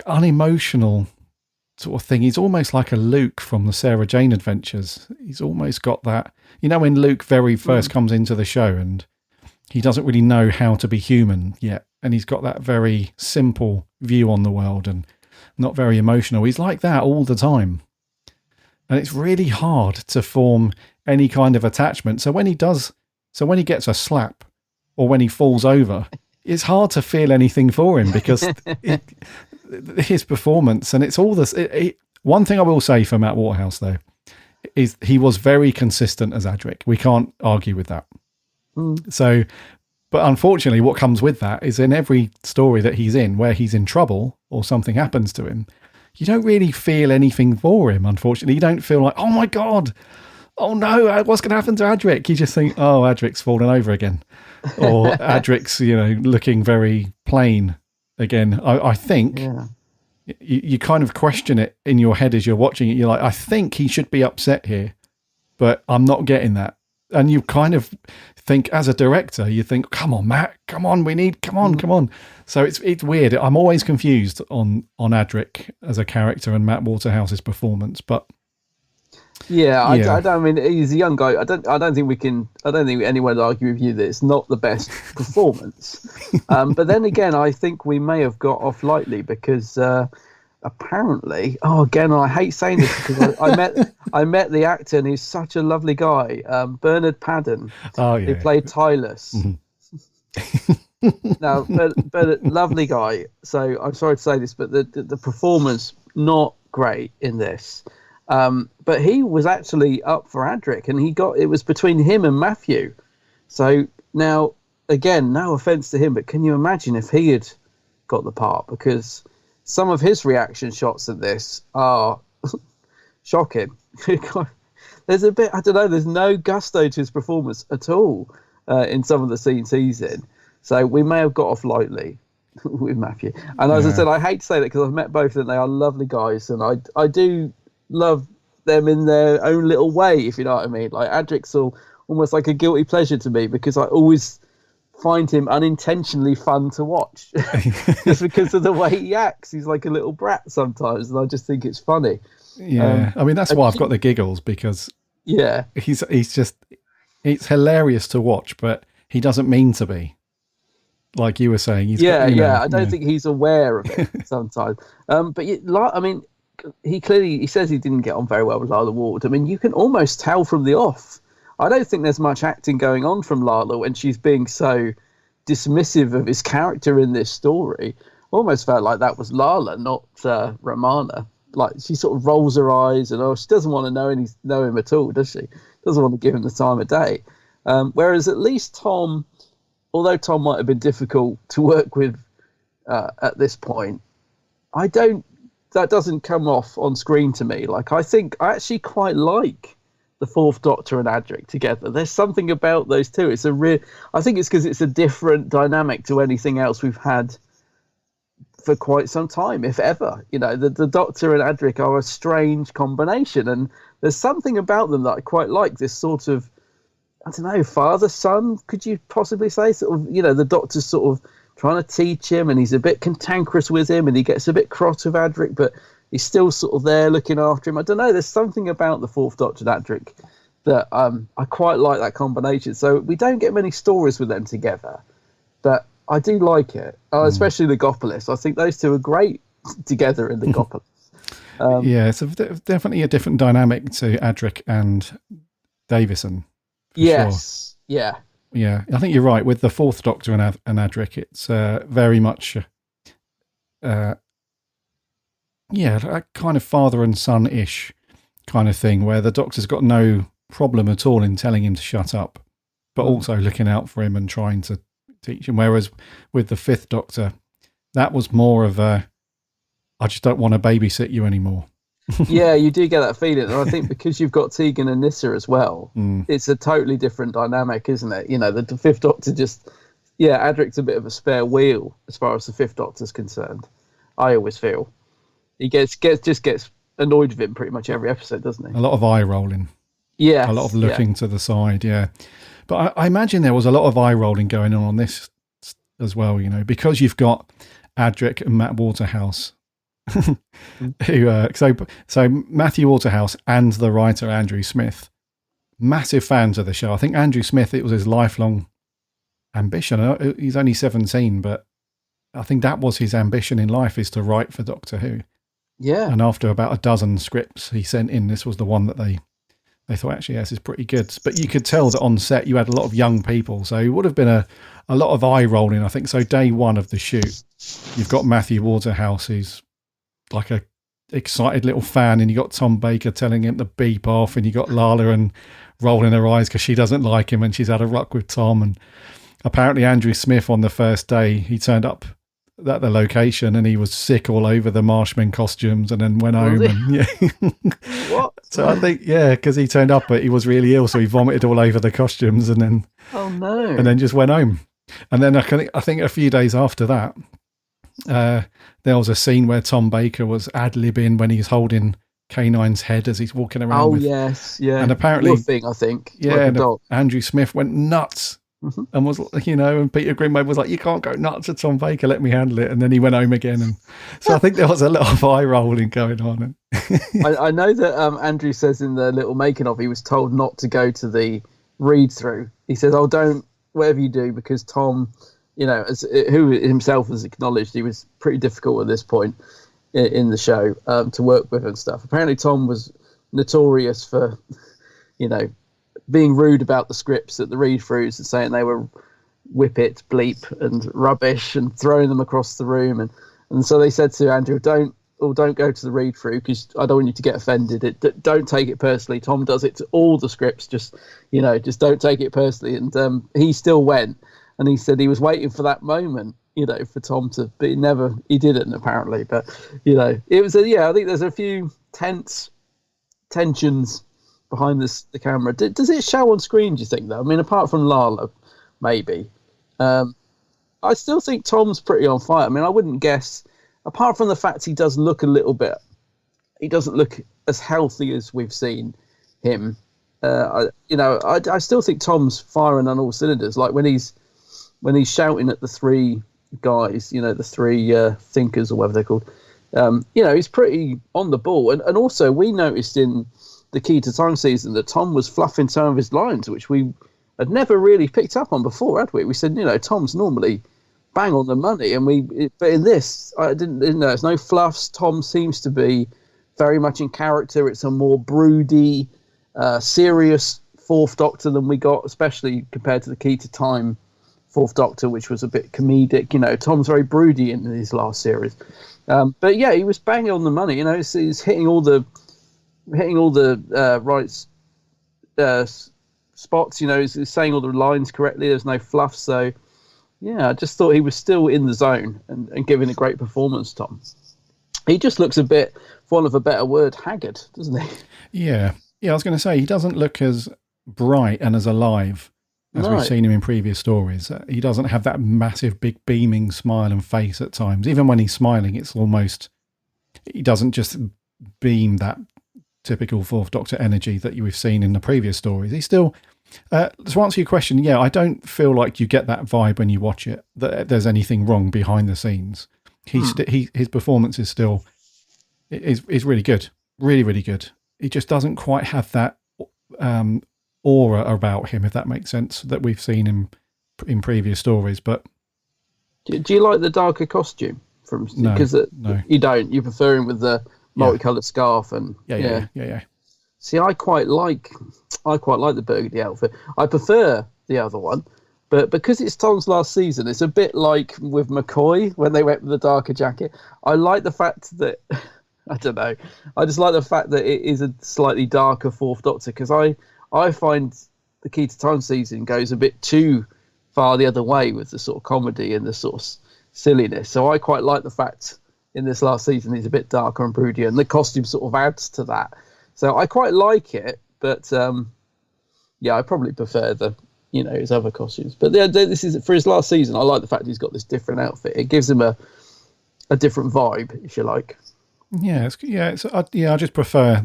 unemotional sort of thing. He's almost like a Luke from the Sarah Jane Adventures. He's almost got that, when Luke very first comes into the show and he doesn't really know how to be human yet. And he's got that very simple view on the world and not very emotional. He's like that all the time. And it's really hard to form any kind of attachment. So when he gets a slap or when he falls over, it's hard to feel anything for him because his performance and it's all this. One thing I will say for Matt Waterhouse, though, is he was very consistent as Adric. We can't argue with that. So, but unfortunately, what comes with that is in every story that he's in where he's in trouble or something happens to him, you don't really feel anything for him, unfortunately. You don't feel like, oh my God, oh no, what's going to happen to Adric? You just think, oh, Adric's fallen over again. Or Adric's, looking very plain again. I think you kind of question it in your head as you're watching it. You're like, I think he should be upset here, but I'm not getting that. And you kind of think, as a director, you think, come on, Matt, come on, come on. So it's weird. I'm always confused on Adric as a character and Matt Waterhouse's performance, but I don't. I mean, he's a young guy. I don't think anyone would argue with you that it's not the best performance. But then again, I think we may have got off lightly because apparently, again, I hate saying this because I met the actor and he's such a lovely guy, Bernard Padden, who played Tylus. No, but lovely guy. So I'm sorry to say this, but the performance not great in this. But he was actually up for Adric, and it was between him and Matthew. So now, again, no offense to him, but can you imagine if he had got the part? Because some of his reaction shots at this are shocking. There's a bit, I don't know, there's no gusto to his performance at all in some of the scenes he's in. So we may have got off lightly with Matthew. And as I said, I hate to say that because I've met both of them. They are lovely guys, and I do love them in their own little way, if you know what I mean. Like Adric's almost like a guilty pleasure to me because I always find him unintentionally fun to watch just because of the way he acts. He's like a little brat sometimes, and I just think it's funny. Yeah, I mean that's why I've got the giggles, because he's just, it's hilarious to watch, but he doesn't mean to be. Like you were saying, I don't think he's aware of it sometimes. But I mean, he says he didn't get on very well with Lala Ward. I mean, you can almost tell from the off. I don't think there's much acting going on from Lala when she's being so dismissive of his character in this story. Almost felt like that was Lala, not Romana. Like she sort of rolls her eyes and she doesn't want to know him at all, does she? Doesn't want to give him the time of day. Whereas at least Tom, although Tom might have been difficult to work with at this point, that doesn't come off on screen to me. Like I think I actually quite like the Fourth Doctor and Adric together. There's something about those two. I think it's because it's a different dynamic to anything else we've had for quite some time, if ever. You know, the Doctor and Adric are a strange combination, and there's something about them that I quite like. This sort of, I don't know, father-son, could you possibly say? Sort of, you know, the Doctor's sort of trying to teach him, and he's a bit cantankerous with him, and he gets a bit cross with Adric, but he's still sort of there looking after him. I don't know, there's something about the Fourth Doctor and Adric that I quite like that combination. So we don't get many stories with them together, but I do like it, especially the Gopolis. I think those two are great together in the Gopolis. It's definitely a different dynamic to Adric and Davison. Yes, sure. Yeah, I think you're right. With the Fourth Doctor and Adric, it's very much, a kind of father and son-ish kind of thing, where the Doctor's got no problem at all in telling him to shut up, but also looking out for him and trying to teach him. Whereas with the Fifth Doctor, that was more of a, I just don't want to babysit you anymore. Yeah, you do get that feeling. And I think because you've got Tegan and Nyssa as well, it's a totally different dynamic, isn't it? You know, the Fifth Doctor Adric's a bit of a spare wheel as far as the Fifth Doctor's concerned. I always feel. He gets annoyed with him pretty much every episode, doesn't he? A lot of eye rolling. Yeah. A lot of looking to the side, yeah. But I imagine there was a lot of eye rolling going on this as well, you know, because you've got Adric and Matt Waterhouse, who so Matthew Waterhouse and the writer Andrew Smith, massive fans of the show. I think Andrew Smith, it was his lifelong ambition. He's only 17, but I think that was his ambition in life, is to write for Doctor Who. Yeah. And after about a dozen scripts he sent in, this was the one that they thought, actually, this is pretty good. But you could tell that on set you had a lot of young people, so it would have been a lot of eye rolling, I think. So day one of the shoot, you've got Matthew Waterhouse, who's like a excited little fan, and you got Tom Baker telling him to beep off, and you got Lala and rolling her eyes because she doesn't like him and she's had a ruck with Tom. And apparently Andrew Smith, on the first day, he turned up at the location and he was sick all over the Marshman costumes, and then went home. And What? So I think, because he turned up, but he was really ill, so he vomited all over the costumes, and then and then just went home. And then I think a few days after that, there was a scene where Tom Baker was ad-libbing when he's holding K9's head as he's walking around. Oh, yes, yeah. And apparently, Wolfing, I think. Yeah, Andrew Smith went nuts. And was, and Peter Greenway was like, you can't go nuts at Tom Baker, let me handle it. And then he went home again. And so I think there was a lot of eye rolling going on. I know that Andrew says in the little making of, he was told not to go to the read through. He says, don't, whatever you do, because Tom, who himself has acknowledged he was pretty difficult at this point in the show to work with and stuff. Apparently Tom was notorious for, being rude about the scripts at the read-throughs and saying they were whippet, bleep, and rubbish, and throwing them across the room. And so they said to Andrew, don't go to the read through because I don't want you to get offended. Don't take it personally. Tom does it to all the scripts. Just don't take it personally. And he still went, and he said he was waiting for that moment, for Tom to, but he didn't apparently. But it was I think there's a few tensions behind the camera. Does it show on screen, do you think, though? I mean, apart from Lala, maybe. I still think Tom's pretty on fire. I mean, I wouldn't guess, apart from the fact he does look a little bit, he doesn't look as healthy as we've seen him. I still think Tom's firing on all cylinders. Like when he's shouting at the three guys, the three thinkers or whatever they're called. He's pretty on the ball. And also we noticed in the Key to Time season that Tom was fluffing some of his lines, which we had never really picked up on before, had we? We said, Tom's normally bang on the money, but in this, I didn't know. There's no fluffs. Tom seems to be very much in character. It's a more broody, serious Fourth Doctor than we got, especially compared to the Key to Time Fourth Doctor, which was a bit comedic. Tom's very broody in his last series, but yeah, he was banging on the money. He's hitting all the right spots. He's saying all the lines correctly. There's no fluff. So yeah, I just thought he was still in the zone and giving a great performance. Tom, he just looks a bit, for want of a better word, haggard, doesn't he? Yeah. I was going to say he doesn't look as bright and as alive as we've seen him in previous stories. He doesn't have that massive, big, beaming smile and face at times. Even when he's smiling, it's almost, he doesn't just beam that typical Fourth Doctor energy that we've seen in the previous stories. He's still, to answer your question, yeah, I don't feel like you get that vibe when you watch it, that there's anything wrong behind the scenes. His performance is still, is really good. Really, really good. He just doesn't quite have that aura about him, if that makes sense, that we've seen him in previous stories. But do you like the darker costume from? Because no, you don't. You prefer him with the multicolored scarf and yeah. See, I quite like the burgundy outfit. I prefer the other one, but because it's Tom's last season, it's a bit like with McCoy when they went with the darker jacket. I like the fact that I don't know. I just like the fact that it is a slightly darker Fourth Doctor, because I find the Key to Time season goes a bit too far the other way with the sort of comedy and the sort of silliness. So I quite like the fact in this last season he's a bit darker and broodier, and the costume sort of adds to that. So I quite like it, but I probably prefer his other costumes. But this is for his last season. I like the fact he's got this different outfit. It gives him a different vibe, if you like. I just prefer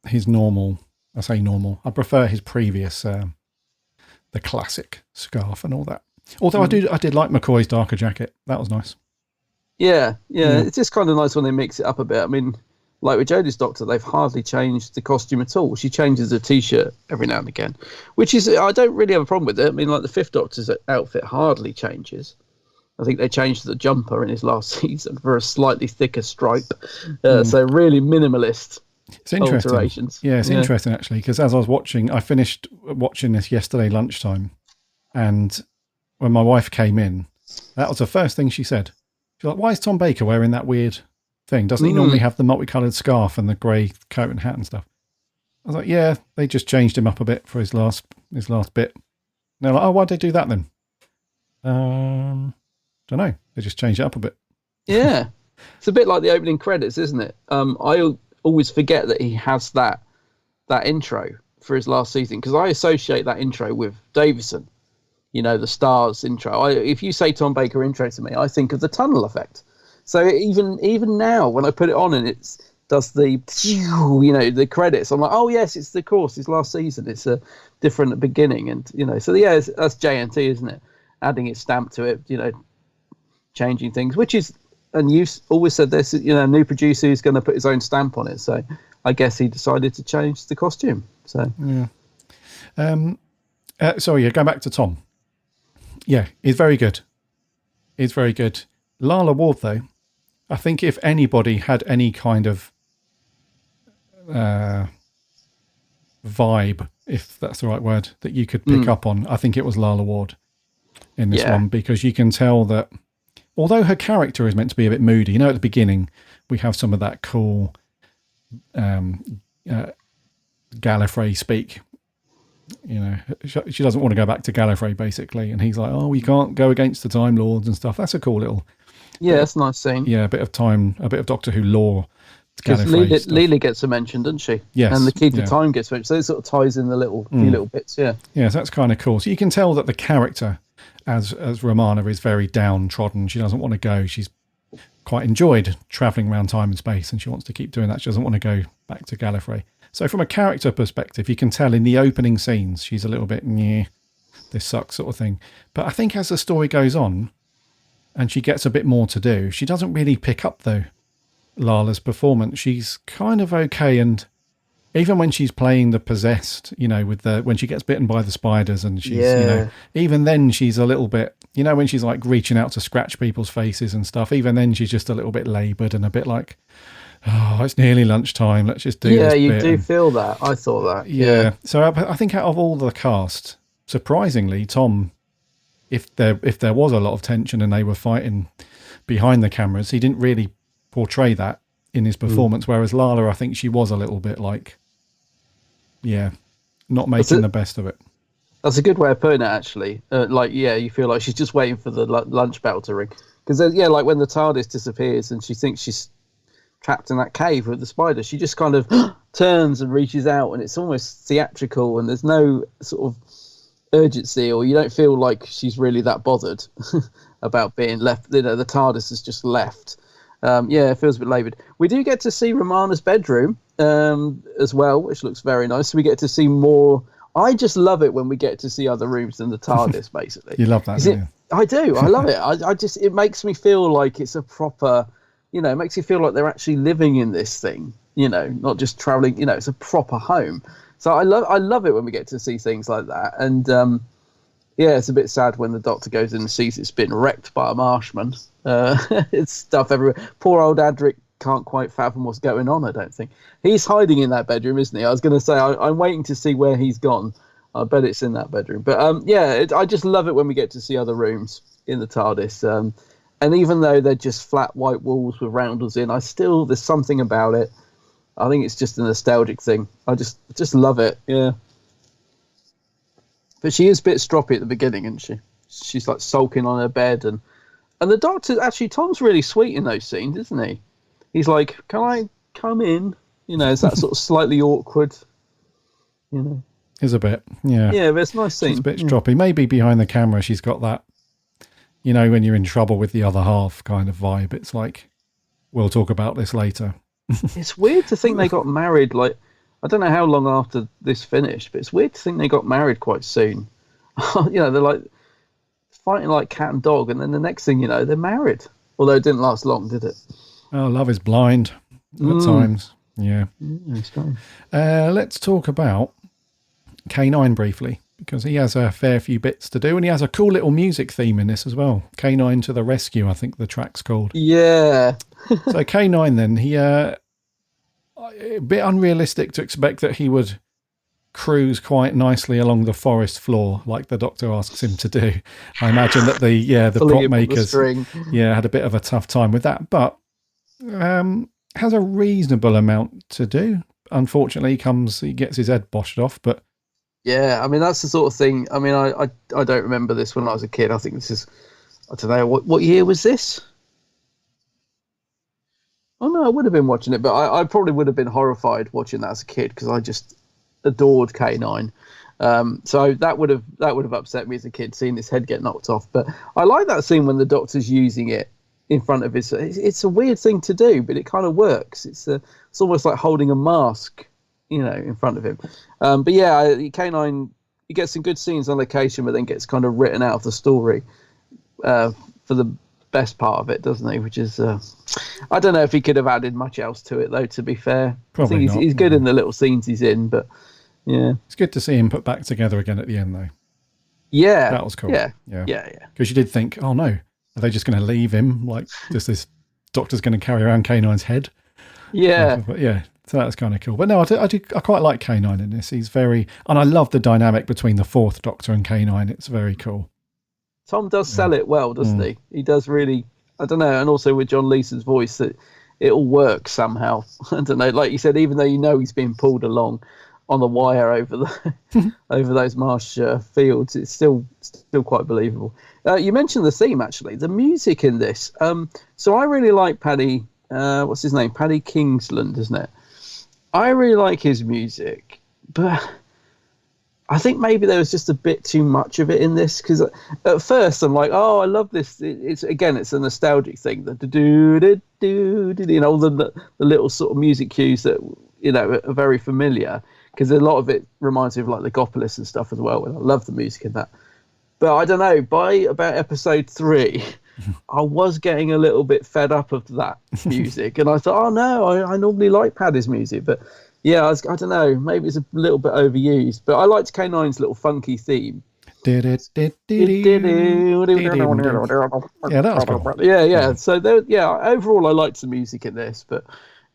his normal. I say normal. I prefer his previous, the classic scarf and all that. Although I did like McCoy's darker jacket. That was nice. Yeah. It's just kind of nice when they mix it up a bit. I mean, like with Jodie's Doctor, they've hardly changed the costume at all. She changes her T-shirt every now and again, which is, I don't really have a problem with it. I mean, like the Fifth Doctor's outfit hardly changes. I think they changed the jumper in his last season for a slightly thicker stripe. So really minimalist. It's interesting. Alterations. Yeah, it's interesting actually, because as I was watching, I finished watching this yesterday lunchtime, and when my wife came in, that was the first thing she said. She's like, "Why is Tom Baker wearing that weird thing? Doesn't he normally have the multicolored scarf and the grey coat and hat and stuff?" I was like, "Yeah, they just changed him up a bit for his last bit." And they're like, "Oh, why'd they do that then?" Don't know. They just changed it up a bit. Yeah, it's a bit like the opening credits, isn't it? I always forget that he has that intro for his last season, because I associate that intro with Davison, the Stars intro. If you say Tom Baker intro to me, I think of the tunnel effect. So even now when I put it on and it does the credits, I'm like, oh yes, it's of course his last season. It's a different beginning, and so yeah, that's JNT, isn't it? Adding its stamp to it, changing things, which is. And you always said this, a new producer who's going to put his own stamp on it. So I guess he decided to change the costume. So yeah. Going back to Tom. Yeah, he's very good. He's very good. Lala Ward, though, I think if anybody had any kind of vibe, if that's the right word, that you could pick up on, I think it was Lala Ward. in this one, because you can tell that although her character is meant to be a bit moody, you know, at the beginning we have some of that cool Gallifrey speak. You know, she doesn't want to go back to Gallifrey basically, and he's like, "Oh, we can't go against the Time Lords and stuff." That's a cool little. Yeah, that's a nice scene. Yeah, a bit of Doctor Who lore. Because Leela gets mentioned, doesn't she? Yes. And the Key to Time gets mentioned. So it sort of ties in the few little bits, yeah. Yeah, so that's kind of cool. So you can tell that the character, as Romana, is very downtrodden. She doesn't want to go. She's quite enjoyed travelling around time and space, and she wants to keep doing that. She doesn't want to go back to Gallifrey. So from a character perspective, you can tell in the opening scenes, she's a little bit, this sucks sort of thing. But I think as the story goes on, and she gets a bit more to do, she doesn't really pick up, though, Lala's performance. She's kind of okay, and even when she's playing the possessed, you know, when she gets bitten by the spiders, and she's, you know, even then she's a little bit, you know, when she's like reaching out to scratch people's faces and stuff, even then she's just a little bit laboured and a bit like, oh, it's nearly lunchtime, let's just do this bit. Yeah, you do feel that. I thought that. Yeah. So I think out of all the cast, surprisingly, Tom, if there was a lot of tension and they were fighting behind the cameras, he didn't really portray that in his performance, whereas Lala, I think she was a little bit like, not making the best of it. That's a good way of putting it, actually. You feel like she's just waiting for the lunch bell to ring. Because, like when the TARDIS disappears and she thinks she's trapped in that cave with the spider, she just kind of turns and reaches out, and it's almost theatrical, and there's no sort of urgency, or you don't feel like she's really that bothered about being left. You know, the TARDIS is just left. It feels a bit laboured. We do get to see Romana's bedroom as well, which looks very nice. So we get to see more. I just love it when we get to see other rooms than the TARDIS, basically. You love that, don't you? I do. I love it. It makes me feel like it's a proper, you know, it makes you feel like they're actually living in this thing, you know, not just travelling, you know, it's a proper home. So I love it when we get to see things like that. And it's a bit sad when the Doctor goes in and sees it's been wrecked by a marshman. It's stuff everywhere. Poor old Adric can't quite fathom what's going on, I don't think. He's hiding in that bedroom, isn't he? I was going to say, I'm waiting to see where he's gone. I bet it's in that bedroom. But I just love it when we get to see other rooms in the TARDIS. And even though they're just flat white walls with roundels in, there's something about it. I think it's just a nostalgic thing. I just love it, yeah. But she is a bit stroppy at the beginning, isn't she? She's like sulking on her bed, and the Doctor, actually, Tom's really sweet in those scenes, isn't he? He's like, "Can I come in?" You know, it's that sort of slightly awkward, you know. Is a bit, yeah. Yeah, but it's a nice scene. She's a bit stroppy. Maybe behind the camera she's got that, you know, when you're in trouble with the other half kind of vibe. It's like, we'll talk about this later. It's weird to think they got married, like, I don't know how long after this finished, but it's weird to think they got married quite soon. You know, they're like fighting like cat and dog, and then the next thing you know, they're married. Although it didn't last long, did it? Oh, love is blind at times. Yeah. Let's talk about K9 briefly, because he has a fair few bits to do, and he has a cool little music theme in this as well. K9 to the rescue, I think the track's called. Yeah. So K9 then, he a bit unrealistic to expect that he would cruise quite nicely along the forest floor like the Doctor asks him to do. I imagine that the prop makers had a bit of a tough time with that, but has a reasonable amount to do. Unfortunately, he gets his head boshed off, but yeah, I mean, that's the sort of thing. I mean, I don't remember this when I was a kid. I think this is, I don't know, what year was this? Oh no, I would have been watching it, but I probably would have been horrified watching that as a kid, because I just adored K9. So that would have upset me as a kid, seeing his head get knocked off. But I like that scene when the Doctor's using it in front of his. It's a weird thing to do, but it kind of works. It's almost like holding a mask, you know, in front of him. But yeah, K9, he gets some good scenes on location, but then gets kind of written out of the story for the best part of it, doesn't he? Which is, I don't know if he could have added much else to it, though, to be fair. Probably I think not. He's good in the little scenes he's in, but yeah. It's good to see him put back together again at the end, though. Yeah. That was cool. Yeah. Because you did think, oh no, are they just going to leave him? Like, just this Doctor's going to carry around K9's head? Yeah. But yeah, so that's kind of cool. But no, I quite like K9 in this. He's very, and I love the dynamic between the Fourth Doctor and K9. It's very cool. Tom does sell it well, doesn't he? He does really. I don't know, and also with John Leeson's voice, that it all works somehow. I don't know, like you said, even though you know he's being pulled along on the wire over the over those marsh fields, it's still quite believable. You mentioned the theme, actually, the music in this. So I really like Paddy. What's his name? Paddy Kingsland, isn't it? I really like his music, but I think maybe there was just a bit too much of it in this, because at first I'm like, oh, I love this. It's a nostalgic thing. The the little sort of music cues that are very familiar, because a lot of it reminds me of like Legopolis and stuff as well. And I love the music in that. But I don't know. By about episode 3, I was getting a little bit fed up of that music, and I thought, oh no, I normally like Paddy's music, but. Yeah, I don't know. Maybe it's a little bit overused, but I liked K9's little funky theme. Yeah, that was cool. Yeah. So overall, I liked the music in this, but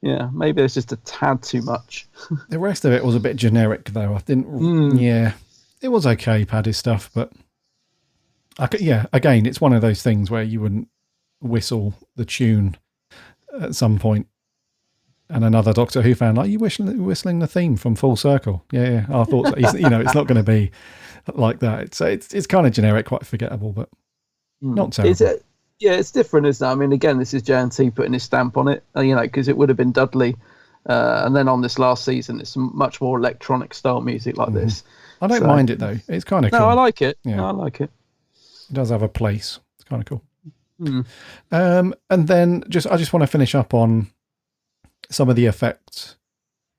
yeah, maybe it's just a tad too much. The rest of it was a bit generic, though. I didn't. Yeah, it was okay, Paddy's stuff, but again, it's one of those things where you wouldn't whistle the tune at some point. And another Doctor Who fan, like, you whistling the theme from Full Circle? Yeah, I thought so. It's not going to be like that. It's kind of generic, quite forgettable, but not terrible. It's different, isn't it? I mean, again, this is JNT putting his stamp on it, because it would have been Dudley, and then on this last season, it's much more electronic style music like this. I don't mind it though. It's kind of cool. No, I like it. Yeah, I like it. It does have a place. It's kind of cool. And then I just want to finish up on some of the effects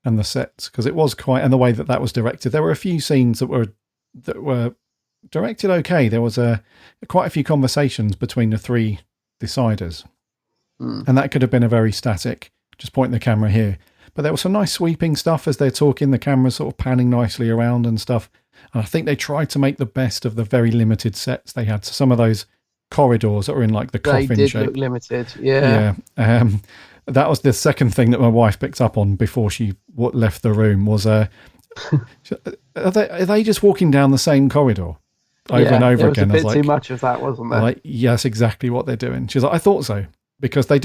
and the sets, because it was quite, and the way that was directed. There were a few scenes that were directed okay. There was quite a few conversations between the 3 deciders, and that could have been a very static, just point the camera here. But there was some nice sweeping stuff as they're talking, the camera sort of panning nicely around and stuff. And I think they tried to make the best of the very limited sets they had. So some of those corridors that were in like the coffin shape. They did look limited, yeah. That was the second thing that my wife picked up on before she left the room was, are they just walking down the same corridor over and over again? There was a bit too much of that, wasn't there? Like, yes, exactly what they're doing. She's like, I thought so, because they're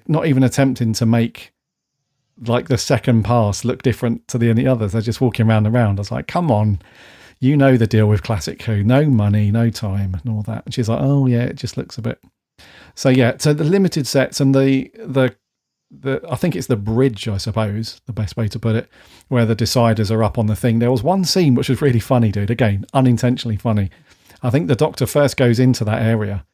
not even attempting to make like the second pass look different to any others. They're just walking around and around. I was like, come on, you know the deal with Classic Who, no money, no time and all that. And she's like, oh yeah, it just looks a bit. So the limited sets and the I think it's the bridge, I suppose, the best way to put it, where the deciders are up on the thing. There was one scene which was really funny, dude. Again, unintentionally funny. I think the Doctor first goes into that area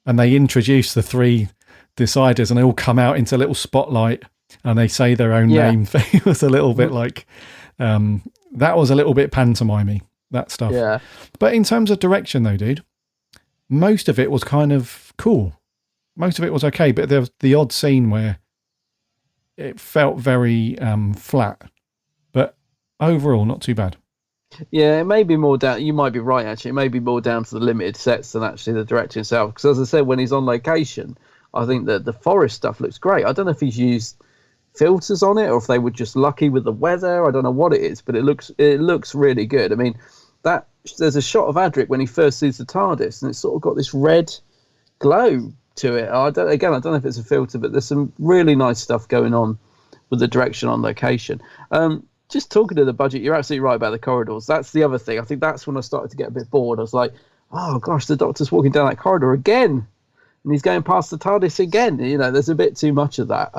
and they introduce the 3 deciders and they all come out into a little spotlight and they say their own name. It was a little bit like, that was a little bit pantomimey, that stuff. Yeah. But in terms of direction though, dude, most of it was kind of cool. Most of it was okay, but there was the odd scene where it felt very flat. But overall, not too bad. Yeah, it may be more down. You might be right, actually. It may be more down to the limited sets than actually the director himself. Because as I said, when he's on location, I think that the forest stuff looks great. I don't know if he's used filters on it or if they were just lucky with the weather. I don't know what it is, but it looks really good. I mean, there's a shot of Adric when he first sees the TARDIS, and it's sort of got this red glow to it. I don't know if it's a filter, but there's some really nice stuff going on with the direction on location. Just talking to the budget, you're absolutely right about the corridors. That's the other thing. I think that's when I started to get a bit bored. I was like, oh gosh, the Doctor's walking down that corridor again, and he's going past the TARDIS again. There's a bit too much of that.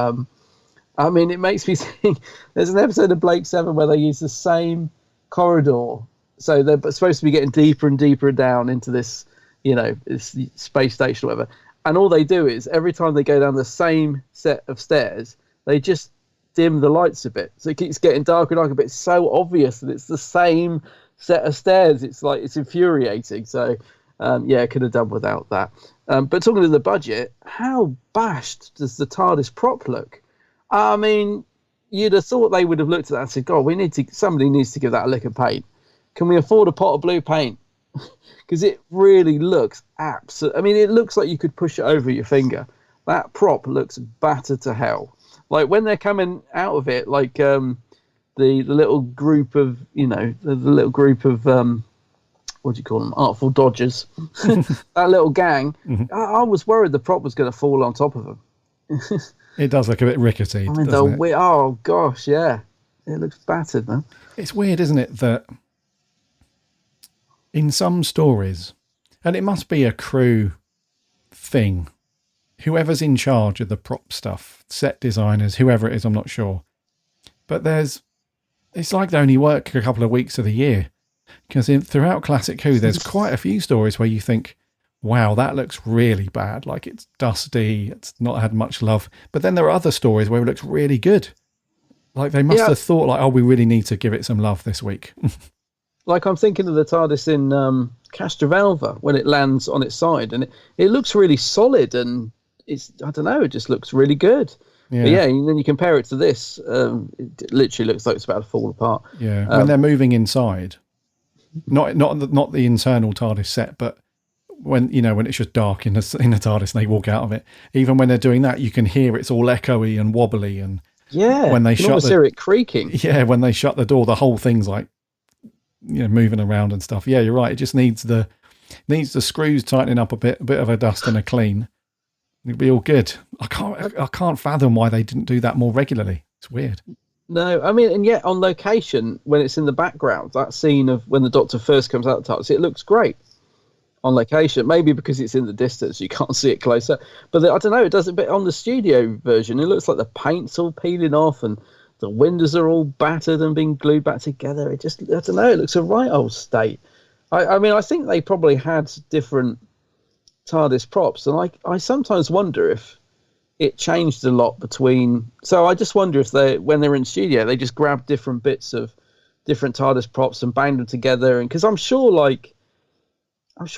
I mean, it makes me think. There's an episode of Blake 7 where they use the same corridor, so they're supposed to be getting deeper and deeper down into this, this space station or whatever. And all they do is every time they go down the same set of stairs, they just dim the lights a bit. So it keeps getting darker and darker, but it's so obvious that it's the same set of stairs. It's infuriating. So, could have done without that. But talking to the budget, how bashed does the TARDIS prop look? I mean, you'd have thought they would have looked at that and said, God, somebody needs to give that a lick of paint. Can we afford a pot of blue paint? Because it really looks it looks like you could push it over your finger. That prop looks battered to hell. Like when they're coming out of it, like the little group of what do you call them? Artful Dodgers. That little gang. I was worried the prop was going to fall on top of them. It does look a bit rickety, doesn't it? Oh, gosh, yeah. It looks battered, man. It's weird, isn't it, that in some stories, and it must be a crew thing, whoever's in charge of the prop stuff, set designers, whoever it is, I'm not sure. But it's like they only work a couple of weeks of the year. Because throughout Classic Who, there's quite a few stories where you think, wow, that looks really bad. Like it's dusty, it's not had much love. But then there are other stories where it looks really good. Like they must have thought, like, oh, we really need to give it some love this week. Like I'm thinking of the TARDIS in Castrovalva when it lands on its side, and it looks really solid, and I don't know, it just looks really good. Yeah. But yeah, and then you compare it to this, it literally looks like it's about to fall apart. Yeah, when they're moving inside, not the internal TARDIS set, but when it's just dark in the TARDIS and they walk out of it. Even when they're doing that, you can hear it's all echoey and wobbly, and when they hear it creaking. Yeah, when they shut the door, the whole thing's like moving around and stuff. Yeah, you're right. It just needs the screws tightening up a bit of a dust and a clean. It'd be all good. I can't fathom why they didn't do that more regularly. It's weird. No, I mean, and yet on location, when it's in the background, that scene of when the Doctor first comes out of the TARDIS, it looks great on location. Maybe because it's in the distance, you can't see it closer. But I don't know, it does a bit on the studio version. It looks like the paint's all peeling off and the windows are all battered and being glued back together. It just, I don't know, it looks a right old state. I mean, I think they probably had different TARDIS props, and I sometimes wonder if it changed a lot between. So I just wonder if when they're in studio, they just grab different bits of different TARDIS props and bang them together. And because I'm sure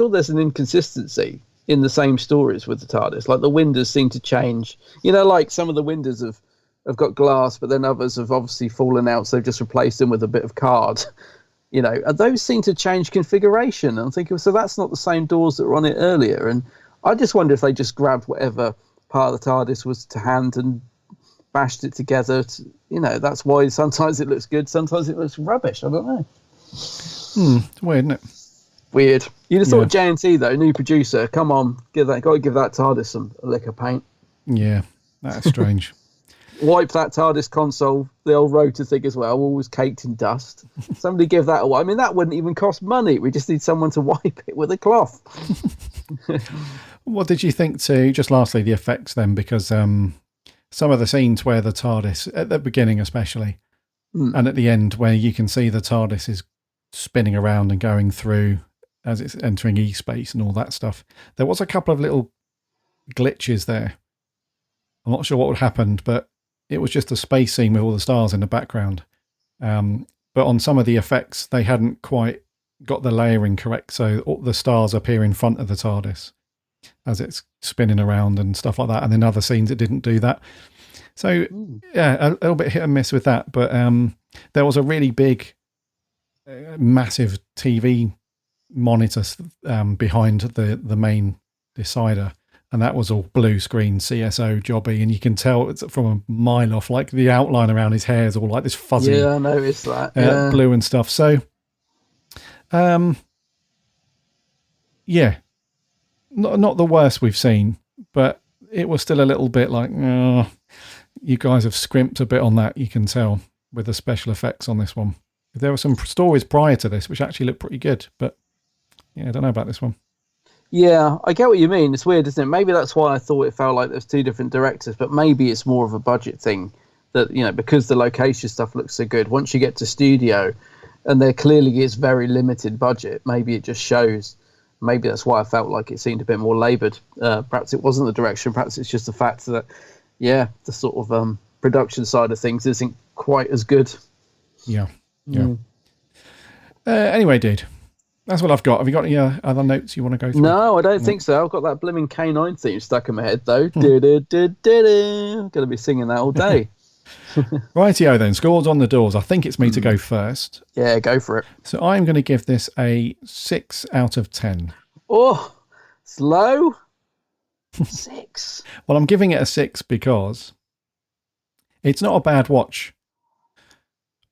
there's an inconsistency in the same stories with the TARDIS. Like the windows seem to change. Like some of the windows have got glass, but then others have obviously fallen out, so they've just replaced them with a bit of card. And those seem to change configuration. I'm thinking, so that's not the same doors that were on it earlier. And I just wonder if they just grabbed whatever part of the TARDIS was to hand and bashed it together. That's why sometimes it looks good, sometimes it looks rubbish. I don't know. It's weird, isn't it? Weird. You'd have thought JNT, though, new producer, come on, got to give that TARDIS a lick of paint. Yeah, that's strange. Wipe that TARDIS console, the old rotor thing as well, always caked in dust. Somebody give that away. I mean, that wouldn't even cost money. We just need someone to wipe it with a cloth. What did you think just lastly, the effects then? Because some of the scenes where the TARDIS, at the beginning especially, and at the end where you can see the TARDIS is spinning around and going through as it's entering E-space and all that stuff, there was a couple of little glitches there. I'm not sure what would happen, but it was just a space scene with all the stars in the background. But on some of the effects, they hadn't quite got the layering correct, so all the stars appear in front of the TARDIS as it's spinning around and stuff like that. And in other scenes, it didn't do that. So, yeah, a little bit hit and miss with that. But there was a really big, massive TV monitor behind the main decider. And that was all blue screen CSO jobby, and you can tell it's from a mile off, like the outline around his hair is all like this fuzzy. Yeah, I noticed that. Yeah. Blue and stuff. So, yeah, not the worst we've seen, but it was still a little bit like, you guys have scrimped a bit on that. You can tell with the special effects on this one. There were some stories prior to this which actually looked pretty good, but yeah, I don't know about this one. Yeah, I get what you mean. It's weird, isn't it? Maybe that's why I thought it felt like there's two different directors, but maybe it's more of a budget thing that, because the location stuff looks so good. Once you get to studio and there clearly is very limited budget, maybe it just shows. Maybe that's why I felt like it seemed a bit more laboured. Perhaps it wasn't the direction. Perhaps it's just the fact that, the sort of production side of things isn't quite as good. Yeah. Anyway, dude. That's what I've got. Have you got any other notes you want to go through? No, I don't think so. I've got that blooming K9 theme stuck in my head, though. I'm going to be singing that all day. Rightio then. Scores on the doors. I think it's me to go first. Yeah, go for it. So I'm going to give this a 6 out of 10. Oh, slow. 6. Well, I'm giving it a 6 because it's not a bad watch,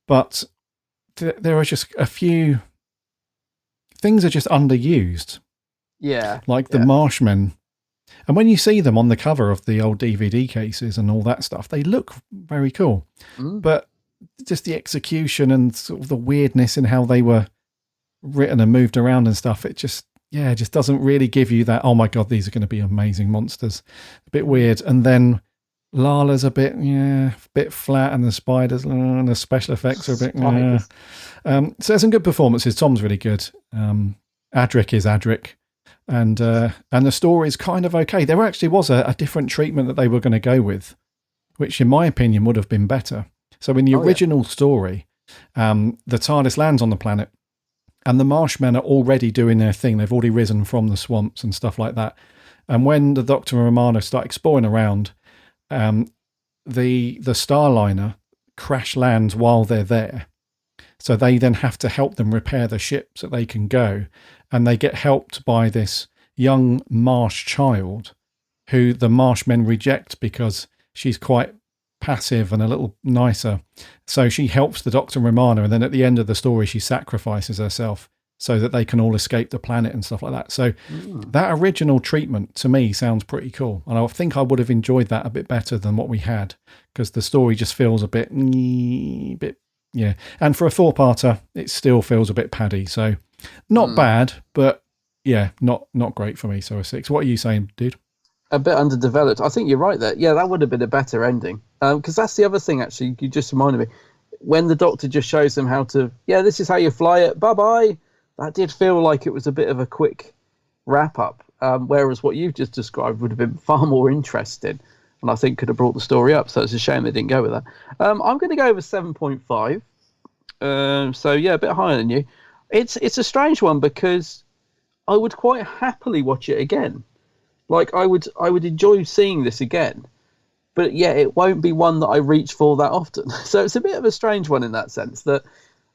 but there are just a few things are just underused. Yeah. Like the Marshmen. And when you see them on the cover of the old DVD cases and all that stuff, they look very cool. But just the execution and sort of the weirdness in how they were written and moved around and stuff, it just doesn't really give you that, oh my God, these are going to be amazing monsters. A bit weird. And then Lala's a bit flat, and the spiders and the special effects are a bit, so there's some good performances. Tom's really good. Adric is Adric. And the story is kind of okay. There actually was a different treatment that they were going to go with, which in my opinion would have been better. So in the original story, the TARDIS lands on the planet, and the Marshmen are already doing their thing. They've already risen from the swamps and stuff like that. And when the Doctor and Romana start exploring around, the Starliner crash lands while they're there. So they then have to help them repair the ship so they can go. And they get helped by this young Marsh child who the Marshmen reject because she's quite passive and a little nicer. So she helps the Doctor and Romana, and then at the end of the story she sacrifices herself so that they can all escape the planet and stuff like that. So that original treatment to me sounds pretty cool, and I think I would have enjoyed that a bit better than what we had, because the story just feels a bit yeah. And for a 4-parter, it still feels a bit paddy. So not bad, but yeah, not great for me. So a 6. What are you saying, dude? A bit underdeveloped. I think you're right there. Yeah, that would have been a better ending. Because that's the other thing, actually, you just reminded me. When the Doctor just shows them how to, this is how you fly it, bye-bye. That did feel like it was a bit of a quick wrap-up. Whereas what you've just described would have been far more interesting, and I think could have brought the story up. So it's a shame they didn't go with that. I'm going to go with 7.5. So, yeah, a bit higher than you. It's a strange one, because I would quite happily watch it again. Like, I would enjoy seeing this again. But yeah, it won't be one that I reach for that often. So it's a bit of a strange one in that sense, that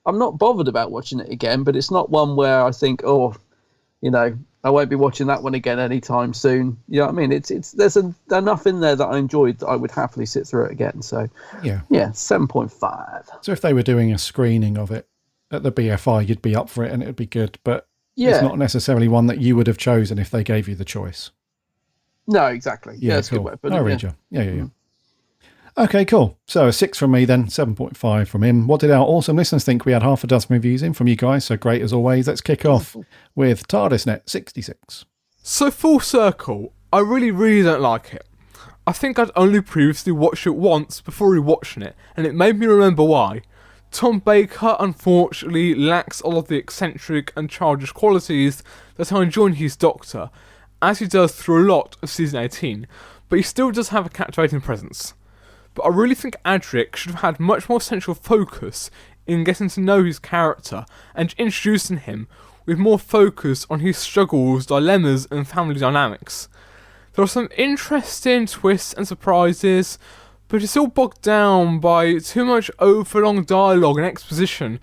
I'm not bothered about watching it again, but it's not one where I think, I won't be watching that one again anytime soon. You know what I mean? There's enough in there that I enjoyed that I would happily sit through it again. So yeah, 7.5. So if they were doing a screening of it at the BFI, you'd be up for it and it would be good, but it's not necessarily one that you would have chosen if they gave you the choice. No, exactly. Yeah, that's cool. a good way of putting I read you. Yeah. Okay, cool. So a 6 from me then, 7.5 from him. What did our awesome listeners think? We had half a dozen reviews in from you guys, so great as always. Let's kick off with TARDISNet 66. So full circle, I really don't like it. I think I'd only previously watched it once before rewatching it, and it made me remember why. Tom Baker unfortunately lacks all of the eccentric and childish qualities that I enjoy in his Doctor, as he does through a lot of season 18, but he still does have a captivating presence. But I really think Adric should have had much more central focus in getting to know his character and introducing him with more focus on his struggles, dilemmas and family dynamics. There are some interesting twists and surprises, but it's all bogged down by too much overlong dialogue and exposition,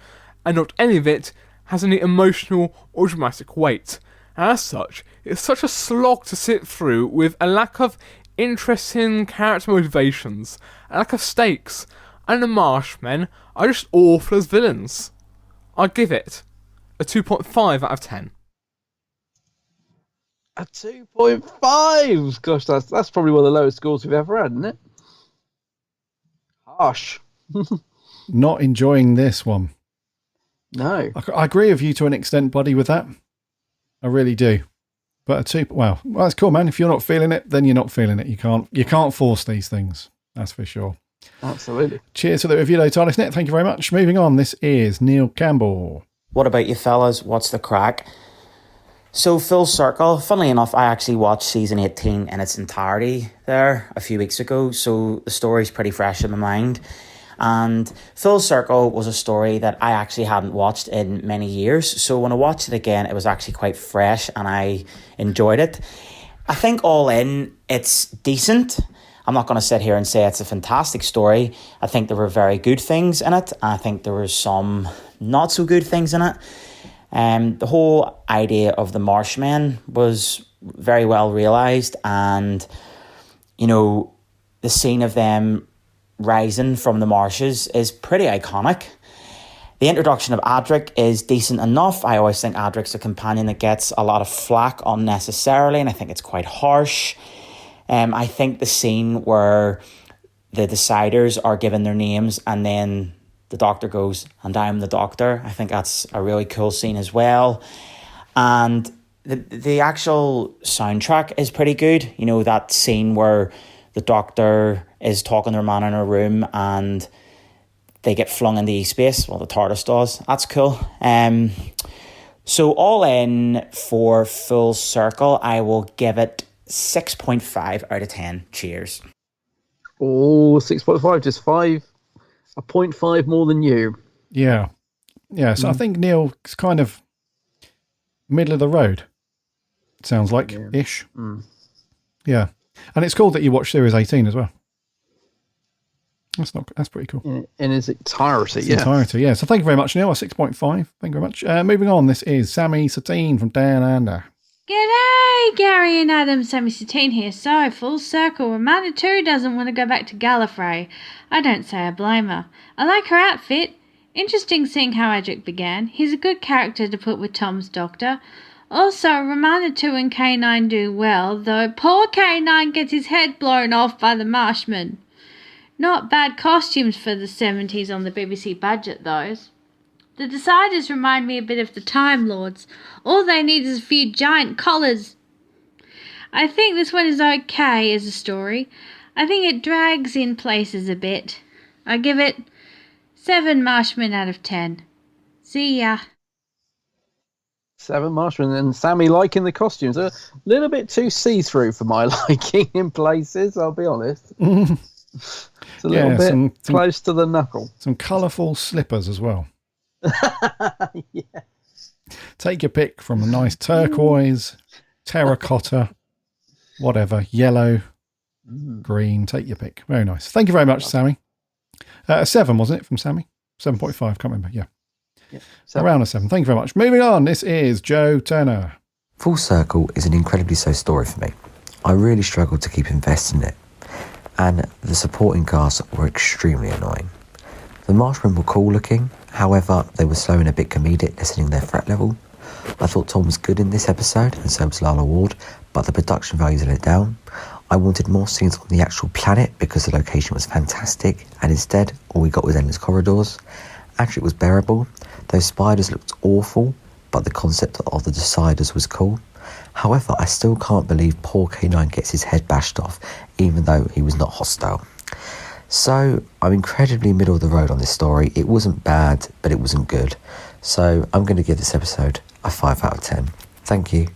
and not any of it has any emotional or dramatic weight. And as such, it's such a slog to sit through, with a lack of interesting character motivations, a lack of stakes, and the Marshmen are just awful as villains. I'd give it a 2.5 out of 10. A 2.5? Gosh, that's probably one of the lowest scores we've ever had, isn't it? Harsh. Not enjoying this one. No. I agree with you to an extent, buddy, with that. I really do. But a 2, well, that's cool, man. If you're not feeling it, then you're not feeling it. You can't force these things. That's for sure. Absolutely. Cheers for the review, though, TARDISNet. Thank you very much. Moving on, this is Neil Campbell. What about you fellas? What's the crack? So, full circle. Funnily enough, I actually watched season 18 in its entirety there a few weeks ago, so the story's pretty fresh in my mind. And Full Circle was a story that I actually hadn't watched in many years, so when I watched it again, it was actually quite fresh and I enjoyed it. I think all in, it's decent. I'm not going to sit here and say it's a fantastic story. I think there were very good things in it. I think there were some not so good things in it. The whole idea of the Marshmen was very well realised, and, the scene of them rising from the marshes is pretty iconic. The introduction of Adric is decent enough. I always think Adric's a companion that gets a lot of flack unnecessarily, and I think it's quite harsh. I think the scene where the Deciders are given their names and then the Doctor goes, and I am the Doctor, I think that's a really cool scene as well. And the actual soundtrack is pretty good. You know, that scene where the Doctor is talking to Romana in her room and they get flung into space. Well, the TARDIS does. That's cool. So all in, for Full Circle, I will give it 6.5 out of 10. Cheers. Oh, 6.5, just 0.5 more than you. Yeah. Yeah, so I think Neil's kind of middle of the road. Sounds like, ish. Yeah. And it's cool that you watch Series 18 as well. That's pretty cool. In its entirety, yeah. So thank you very much, Neil. 6.5. Thank you very much. Moving on, this is Sammy Satine from Down Under. G'day, Gary and Adam, Sammy Satine here. So, Full Circle, Romana too doesn't want to go back to Gallifrey. I don't say I blame her. I like her outfit. Interesting seeing how Adric began. He's a good character to put with Tom's Doctor. Also, Romana 2 and K9 do well, though poor K9 gets his head blown off by the Marshman. Not bad costumes for the 70s on the BBC budget, those. The Deciders remind me a bit of the Time Lords. All they need is a few giant collars. I think this one is okay as a story. I think it drags in places a bit. I give it 7 Marshmen out of 10. See ya. 7 Marshmen, and Sammy liking the costumes. A little bit too see-through for my liking in places, I'll be honest. It's a little bit close to the knuckle. Some colourful slippers as well. Yeah. Take your pick from a nice turquoise, terracotta, whatever, yellow, green. Take your pick. Very nice. Thank you very much, Sammy. 7, wasn't it, from Sammy? 7.5, can't remember. Yeah. Around a 7. Thank you very much. Moving on, this is Joe Turner. Full Circle is an incredibly slow story for me. I really struggled to keep invested in it, and the supporting cast were extremely annoying. The Marshmen were cool looking, however, they were slow and a bit comedic, lessening their threat level. I thought Tom was good in this episode, and so was Lala Ward, but the production values let it down. I wanted more scenes on the actual planet because the location was fantastic, and instead, all we got was endless corridors. Actually, it was bearable. Those spiders looked awful, but the concept of the Deciders was cool. However, I still can't believe poor K9 gets his head bashed off, even though he was not hostile. So, I'm incredibly middle of the road on this story. It wasn't bad, but it wasn't good. So, I'm going to give this episode a 5 out of 10. Thank you.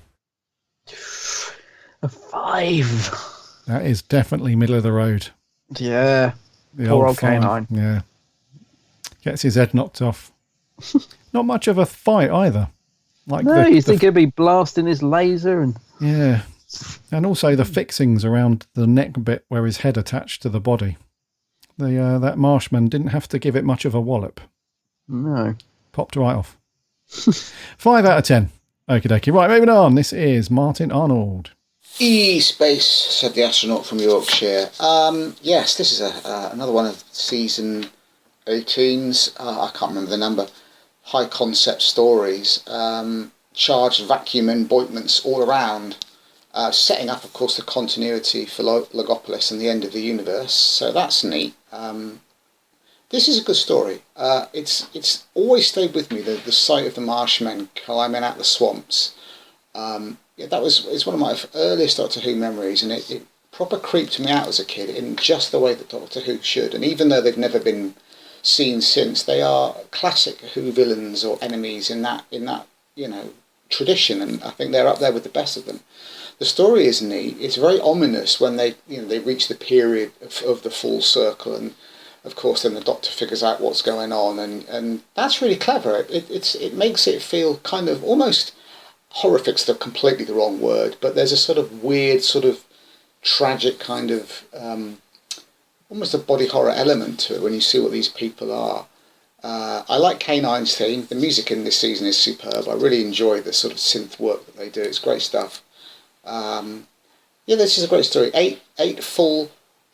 A 5. That is definitely middle of the road. Yeah. Poor old K9. Yeah. Gets his head knocked off. Not much of a fight either. You think he'd be blasting his laser and... Yeah. And also the fixings around the neck bit where his head attached to the body. That Marshman didn't have to give it much of a wallop. No. Popped right off. 5 out of 10. Okie dokie. Right, moving on. This is Martin Arnold. Space, said the astronaut from Yorkshire. Yes, this is another one of season 18's. I can't remember the number. High concept stories. Charged vacuum emboitments all around. Setting up, of course, the continuity for Logopolis and the end of the universe. So that's neat. This is a good story. It's always stayed with me, the sight of the Marshmen climbing out the swamps. It's one of my earliest Doctor Who memories, and it proper creeped me out as a kid in just the way that Doctor Who should. And even though they've never been seen since, they are classic Who villains or enemies in that tradition, and I think they're up there with the best of them. The story is neat. It's very ominous when they reach the period of the full circle, and of course then the Doctor figures out what's going on, and that's really clever. It makes it feel kind of almost horrific's completely the wrong word, but there's a sort of weird, sort of tragic kind of almost a body horror element to it when you see what these people are. I like K9's theme. The music in this season is superb. I really enjoy the sort of synth work that they do. It's great stuff. This is a great story. Eight full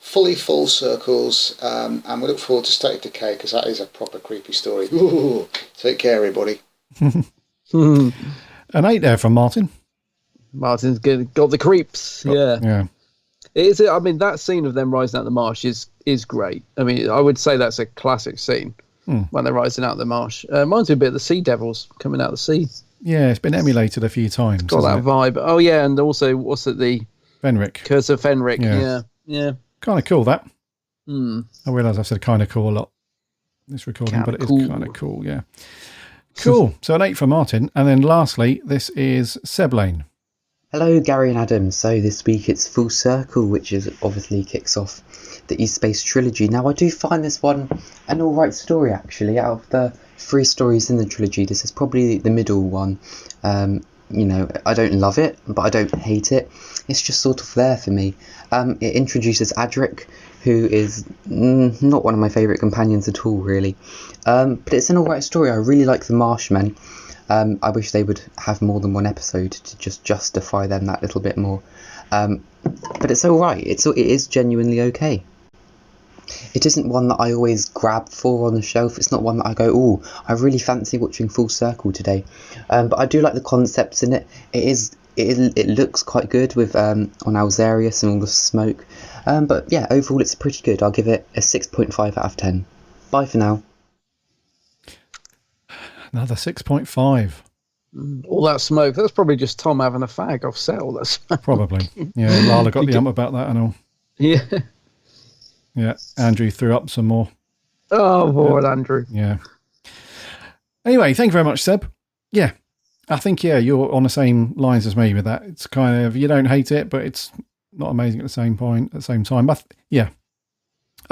fully full circles, and we look forward to State of Decay, because that is a proper creepy story. Ooh, take care, everybody. An 8 there from Martin. Martin's got the creeps. Yeah. Yeah. It is. I mean, that scene of them rising out the marsh is great. I mean, I would say that's a classic scene when they're rising out the marsh. Reminds me a bit of the Sea Devils coming out of the sea. Yeah, it's been emulated a few times. Got that vibe. Oh yeah, and also what's it, the Fenric. Curse of Fenric. Yeah. Kind of cool, that. I realise I've said kind of cool a lot this recording, Kinda but it cool. is kind of cool, yeah. Cool. So an 8 for Martin. And then lastly, this is Seb Lane. Hello, Gary and Adam. So this week it's Full Circle, which is obviously kicks off the East Space trilogy. Now, I do find this one an alright story, actually. Out of the 3 stories in the trilogy, this is probably the middle one. I don't love it, but I don't hate it. It's just sort of there for me. It introduces Adric, who is not one of my favourite companions at all, really. But it's an alright story. I really like the Marshmen. I wish they would have more than one episode to just justify them that little bit more. But it's alright. It is genuinely okay. It isn't one that I always grab for on the shelf. It's not one that I go, oh, I really fancy watching Full Circle today. But I do like the concepts in it. It looks quite good with on Alzarius and all the smoke. But yeah, overall it's pretty good. I'll give it a 6.5 out of 10. Bye for now. Another 6.5. All that smoke. That's probably just Tom having a fag off set. All that smoke. Probably. Yeah, Lala got the ump about that and all. Yeah. Yeah, Andrew threw up some more. Oh, poor Andrew. Yeah. Anyway, thank you very much, Seb. Yeah, I think, you're on the same lines as me with that. It's kind of, you don't hate it, but it's not amazing at the same time. But yeah.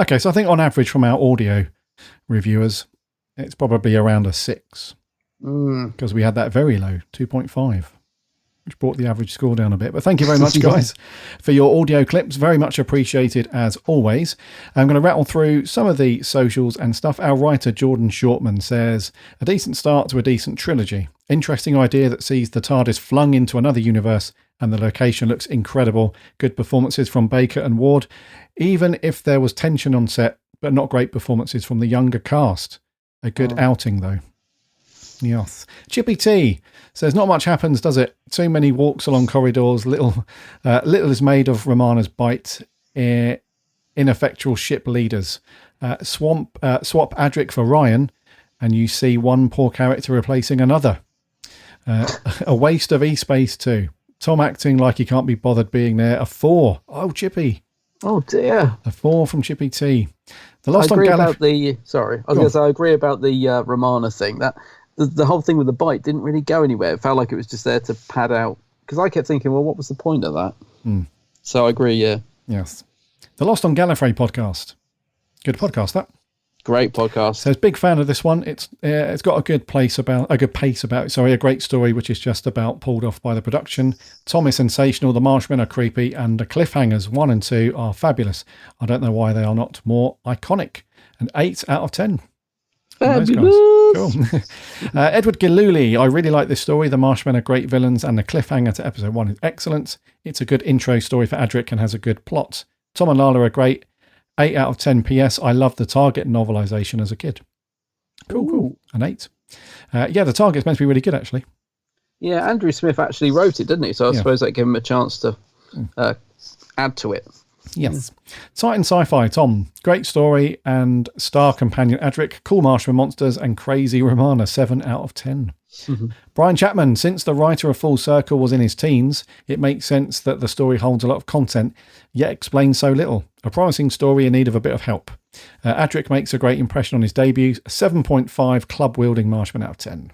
Okay, so I think on average from our audio reviewers, it's probably around a 6. Because we had that very low, 2.5. Which brought the average score down a bit. But thank you very much, guys, for your audio clips. Very much appreciated, as always. I'm going to rattle through some of the socials and stuff. Our writer, Jordan Shortman, says, a decent start to a decent trilogy. Interesting idea that sees the TARDIS flung into another universe, and the location looks incredible. Good performances from Baker and Ward, even if there was tension on set, but not great performances from the younger cast. A good outing, though. Yes. Chippy T says, not much happens, does it? Too many walks along corridors. Little is made of Romana's bite. Ineffectual ship leaders. Swap Adric for Ryan, and you see one poor character replacing another. A waste of E-Space too. Tom acting like he can't be bothered being there. A 4. Oh, Chippy. Oh, dear. A 4 from Chippy T. I agree about the Romana thing. That the whole thing with the bite didn't really go anywhere. It felt like it was just there to pad out. Because I kept thinking, well, what was the point of that? So I agree, yeah. Yes. The Lost on Gallifrey podcast. Good podcast, that. Great podcast. Says, big fan of this one. It's got a good pace about it. A great story, which is just about pulled off by the production. Tom is sensational. The Marshmen are creepy, and the cliffhangers 1 and 2 are fabulous. I don't know why they are not more iconic. An 8 out of 10. Fabulous. Cool. Edward Gillooly, I really like this story. The Marshmen are great villains, and the cliffhanger to episode 1 is excellent. It's a good intro story for Adric and has a good plot. Tom and Lala are great. 8 out of 10. PS, I loved the Target novelisation as a kid. Cool. An 8. The Target's meant to be really good, actually. Yeah, Andrew Smith actually wrote it, didn't he? So I suppose that gave him a chance to add to it. Yes. Titan Sci-Fi, Tom. Great story and star companion Adric, cool Marshman monsters, and crazy Romana. 7 out of 10. Brian Chapman, since the writer of Full Circle was in his teens, it makes sense that the story holds a lot of content, yet explains so little. A promising story in need of a bit of help. Adric makes a great impression on his debut. 7.5 club-wielding Marshman out of 10.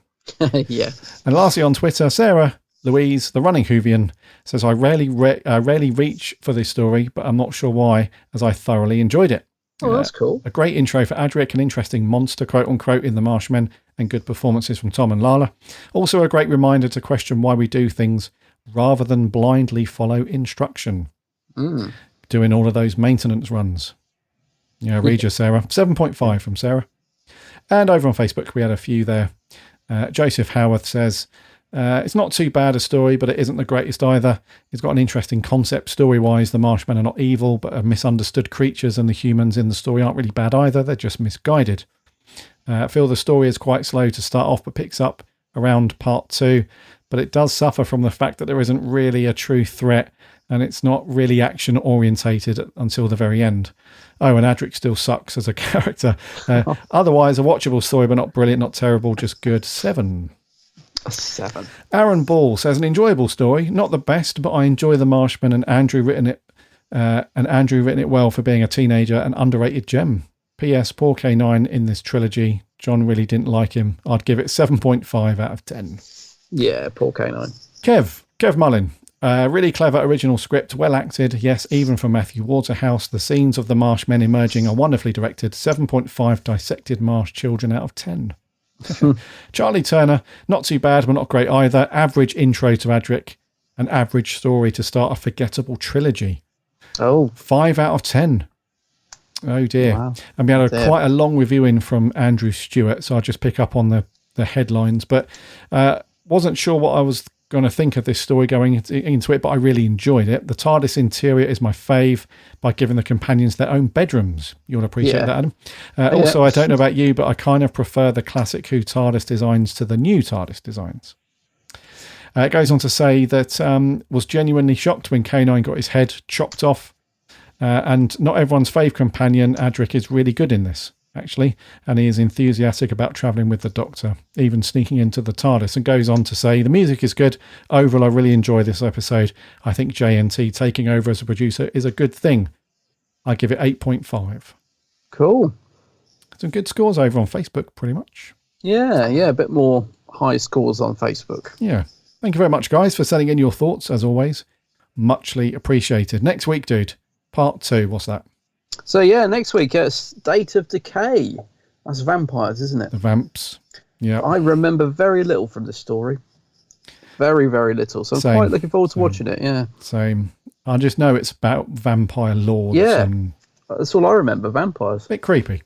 Yeah. And lastly on Twitter, Sarah Louise, the running Whovian, says, I rarely reach for this story, but I'm not sure why, as I thoroughly enjoyed it. Oh, that's cool. A great intro for Adric, an interesting monster, quote-unquote, in the Marshmen, and good performances from Tom and Lala. Also a great reminder to question why we do things rather than blindly follow instruction. Doing all of those maintenance runs. Yeah, read you, Sarah. 7.5 from Sarah. And over on Facebook, we had a few there. Joseph Howarth says, It's not too bad a story, but it isn't the greatest either. It's got an interesting concept story-wise. The Marshmen are not evil, but are misunderstood creatures, and the humans in the story aren't really bad either. They're just misguided. I feel the story is quite slow to start off, but picks up around part 2. But it does suffer from the fact that there isn't really a true threat, and it's not really action-orientated until the very end. Oh, and Adric still sucks as a character. Otherwise, a watchable story, but not brilliant, not terrible, just good. 7. A 7. Aaron Ball says, an enjoyable story, not the best, but I enjoy the Marshman, and Andrew written it well for being a teenager, an underrated gem. P.S. Poor K9 in this trilogy. John really didn't like him. I'd give it 7.5 out of 10. Yeah, poor K9. Kev Mullin. Really clever original script, well acted. Yes, even from Matthew Waterhouse. The scenes of the Marshmen emerging are wonderfully directed. 7.5 dissected marsh children out of 10. Charlie Turner, not too bad, but not great either. Average intro to Adric. An average story to start a forgettable trilogy. 5 out of 10. Oh dear. Wow. And we had quite a long review in from Andrew Stewart, so I'll just pick up on the headlines. But wasn't sure what I was going to think of this story going into it, but I really enjoyed it. The TARDIS interior is my fave by giving the companions their own bedrooms. You'll appreciate that, Adam. Also, I don't know about you, but I kind of prefer the classic Who TARDIS designs to the new TARDIS designs. It goes on to say that was genuinely shocked when K9 got his head chopped off. And not everyone's fave companion, Adric, is really good in this, actually. And he is enthusiastic about travelling with the Doctor, even sneaking into the TARDIS, and goes on to say, the music is good. Overall, I really enjoy this episode. I think JNT taking over as a producer is a good thing. I give it 8.5. Cool. Some good scores over on Facebook, pretty much. Yeah, a bit more high scores on Facebook. Yeah. Thank you very much, guys, for sending in your thoughts, as always. Muchly appreciated. Next week, dude. Part 2, what's that? So yeah, next week, State of Decay. That's vampires, isn't it? The vamps. Yeah. I remember very little from this story. Very, very little. So I'm quite looking forward to watching it, yeah. Same. I just know it's about vampire lords. Yeah. And that's all I remember, vampires. Bit creepy.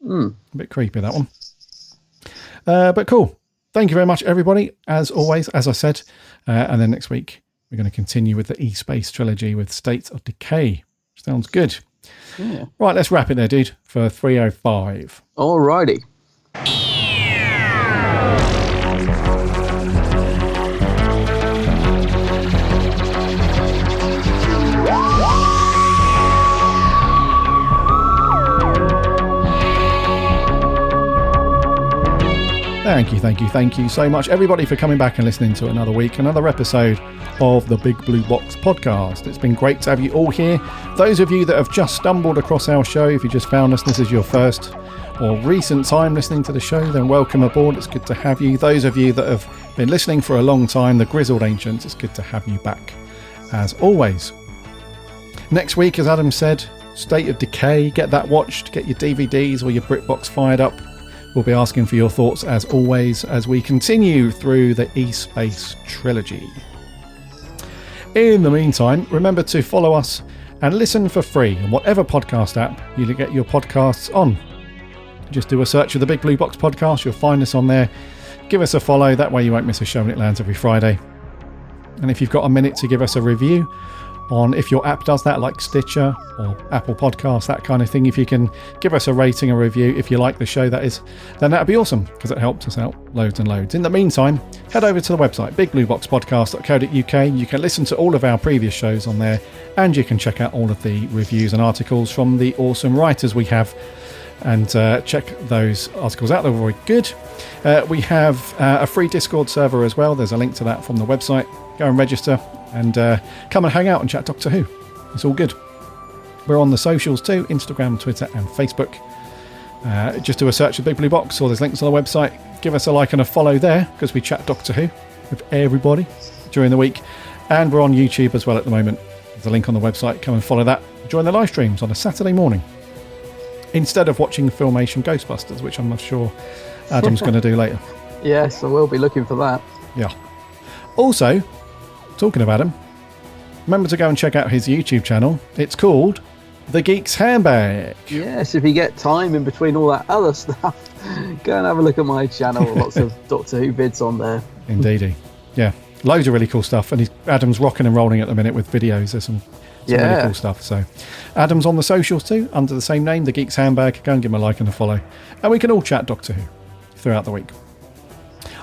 A bit creepy, that one. But cool. Thank you very much, everybody, as always, as I said. And then next week, we're going to continue with the E-Space trilogy with State of Decay. Sounds good. Yeah. Right, let's wrap it there, dude, for 3:05. Alrighty. Thank you so much, everybody, for coming back and listening to another week, another episode of the Big Blue Box podcast. It's been great to have you all here. Those of you that have just stumbled across our show, if you just found us, this is your first or recent time listening to the show, then welcome aboard. It's good to have you. Those of you that have been listening for a long time, the Grizzled Ancients, it's good to have you back, as always. Next week, as Adam said, State of Decay. Get that watched, get your DVDs or your BritBox fired up. We'll be asking for your thoughts, as always, as we continue through the E-Space trilogy. In the meantime, remember to follow us and listen for free on whatever podcast app you get your podcasts on. Just do a search of the Big Blue Box podcast. You'll find us on there. Give us a follow. That way you won't miss a show when it lands every Friday. And if you've got a minute to give us a review on, if your app does that, like Stitcher or Apple Podcasts, that kind of thing, if you can give us a rating, a review, if you like the show, that is, then that'd be awesome, because it helps us out loads and loads. In the meantime, head over to the website, bigblueboxpodcast.co.uk. You can listen to all of our previous shows on there, and you can check out all of the reviews and articles from the awesome writers we have, and check those articles out. They're very good. We have a free Discord server as well. There's a link to that from the website. Go and register and come and hang out and chat Doctor Who. It's all good. We're on the socials too, Instagram, Twitter and Facebook. Just do a search of Big Blue Box, or there's links on the website. Give us a like and a follow there, because we chat Doctor Who with everybody during the week. And we're on YouTube as well at the moment. There's a link on the website. Come and follow that. Join the live streams on a Saturday morning, instead of watching Filmation Ghostbusters, which I'm not sure Adam's going to do later. Yes, I will be looking for that. Yeah. Also, talking about him, remember to go and check out his YouTube channel. It's called The Geek's Handbag. Yes, if you get time in between all that other stuff, go and have a look at my channel. Lots of Doctor Who vids on there. Indeedy. Yeah, loads of really cool stuff. And Adam's rocking and rolling at the minute with videos. There's some really cool stuff. So Adam's on the socials too, under the same name, The Geek's Handbag. Go and give him a like and a follow. And we can all chat Doctor Who throughout the week.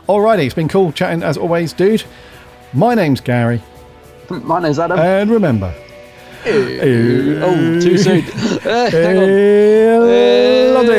Alrighty, it's been cool chatting as always, dude. My name's Gary. My name's Adam. And remember... Oh, too soon. Hang on. London.